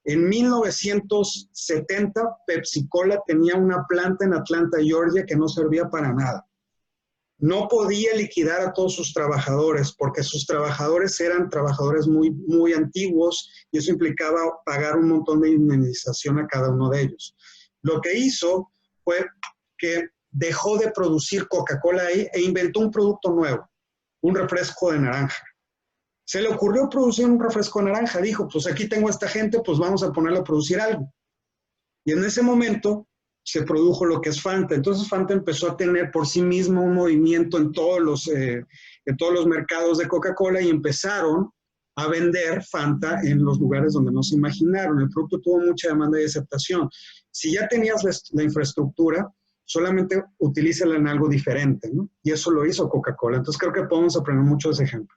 En 1970, Pepsi-Cola tenía una planta en Atlanta, Georgia, que no servía para nada. No podía liquidar a todos sus trabajadores porque sus trabajadores eran trabajadores muy, muy antiguos y eso implicaba pagar un montón de indemnización a cada uno de ellos. Lo que hizo fue que dejó de producir Coca-Cola ahí e inventó un producto nuevo, un refresco de naranja. Se le ocurrió producir un refresco de naranja. Dijo, pues aquí tengo a esta gente, pues vamos a ponerle a producir algo. Y en ese momento se produjo lo que es Fanta. Entonces Fanta empezó a tener por sí mismo un movimiento en todos los mercados de Coca-Cola y empezaron a vender Fanta en los lugares donde no se imaginaron. El producto tuvo mucha demanda y aceptación. Si ya tenías la infraestructura, solamente utilízala en algo diferente, ¿no? Y eso lo hizo Coca-Cola. Entonces creo que podemos aprender mucho de ese ejemplo.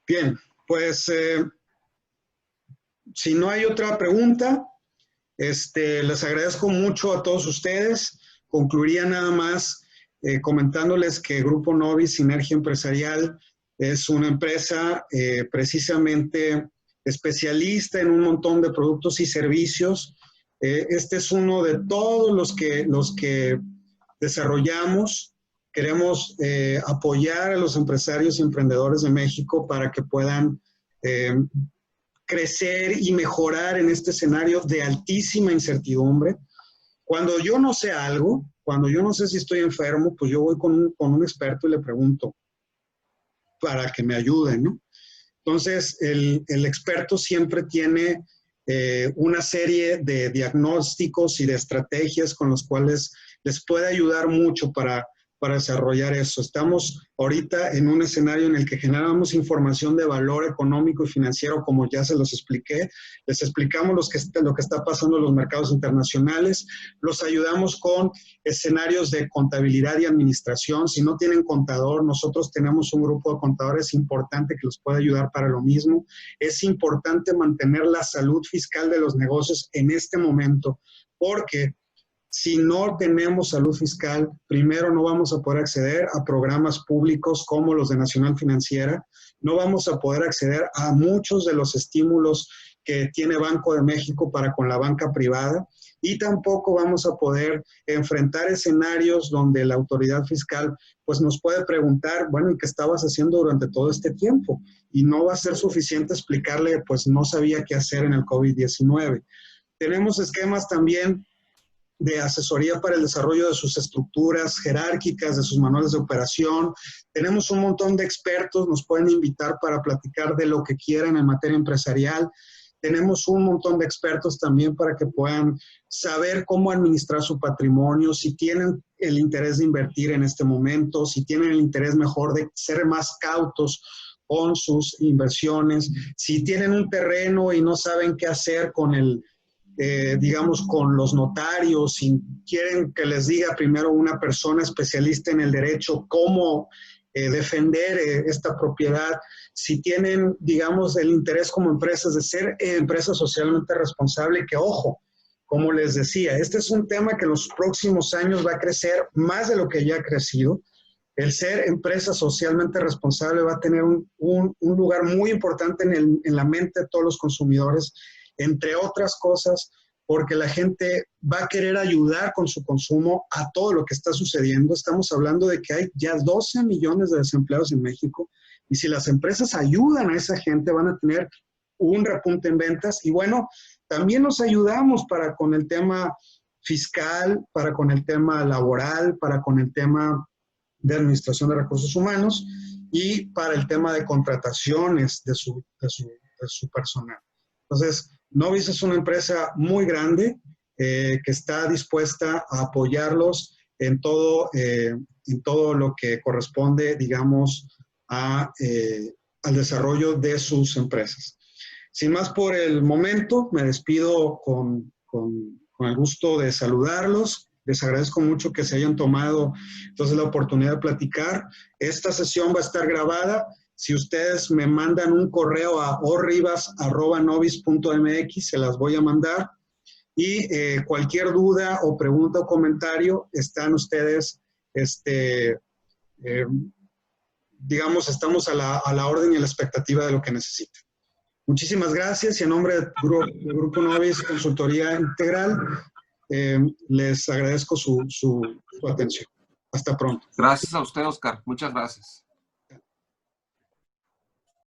Bien, pues si no hay otra pregunta, les agradezco mucho a todos ustedes. Concluiría nada más comentándoles que Grupo Novi Sinergia Empresarial es una empresa precisamente especialista en un montón de productos y servicios. Este es uno de todos los que desarrollamos. Queremos apoyar a los empresarios y emprendedores de México para que puedan crecer y mejorar en este escenario de altísima incertidumbre. Cuando yo no sé algo, cuando yo no sé si estoy enfermo, pues yo voy con un experto y le pregunto para que me ayude, ¿no? Entonces, el experto siempre tiene una serie de diagnósticos y de estrategias con los cuales les puede ayudar mucho para desarrollar eso. Estamos ahorita en un escenario en el que generamos información de valor económico y financiero, como ya se los expliqué. Les explicamos lo que está pasando en los mercados internacionales. Los ayudamos con escenarios de contabilidad y administración. Si no tienen contador, nosotros tenemos un grupo de contadores importante que los puede ayudar para lo mismo. Es importante mantener la salud fiscal de los negocios en este momento, porque si no tenemos salud fiscal, primero no vamos a poder acceder a programas públicos como los de Nacional Financiera, no vamos a poder acceder a muchos de los estímulos que tiene Banco de México para con la banca privada, y tampoco vamos a poder enfrentar escenarios donde la autoridad fiscal pues nos puede preguntar, bueno, ¿y qué estabas haciendo durante todo este tiempo? Y no va a ser suficiente explicarle, pues no sabía qué hacer en el COVID-19. Tenemos esquemas también de asesoría para el desarrollo de sus estructuras jerárquicas, de sus manuales de operación. Tenemos un montón de expertos, nos pueden invitar para platicar de lo que quieran en materia empresarial. Tenemos un montón de expertos también para que puedan saber cómo administrar su patrimonio, si tienen el interés de invertir en este momento, si tienen el interés mejor de ser más cautos con sus inversiones, si tienen un terreno y no saben qué hacer con digamos, con los notarios, si quieren que les diga primero una persona especialista en el derecho cómo defender esta propiedad, si tienen, digamos, el interés como empresas de ser empresas socialmente responsables, que ojo, como les decía, este es un tema que en los próximos años va a crecer más de lo que ya ha crecido. El ser empresa socialmente responsable va a tener un lugar muy importante en la mente de todos los consumidores, entre otras cosas, porque la gente va a querer ayudar con su consumo a todo lo que está sucediendo. Estamos hablando de que hay ya 12 millones de desempleados en México, y si las empresas ayudan a esa gente, van a tener un repunte en ventas. Y bueno, también nos ayudamos para con el tema fiscal, para con el tema laboral, para con el tema de administración de recursos humanos y para el tema de contrataciones de su personal. Entonces, Novis es una empresa muy grande que está dispuesta a apoyarlos en todo lo que corresponde, digamos, al desarrollo de sus empresas. Sin más por el momento, me despido con el gusto de saludarlos. Les agradezco mucho que se hayan tomado entonces la oportunidad de platicar. Esta sesión va a estar grabada. Si ustedes me mandan un correo a orribas@novis.mx, se las voy a mandar. Y cualquier duda o pregunta o comentario, están ustedes, digamos, estamos a la orden y a la expectativa de lo que necesiten. Muchísimas gracias, y en nombre del Grupo Novis Consultoría Integral, les agradezco su atención. Hasta pronto. Gracias a usted, Oscar. Muchas gracias.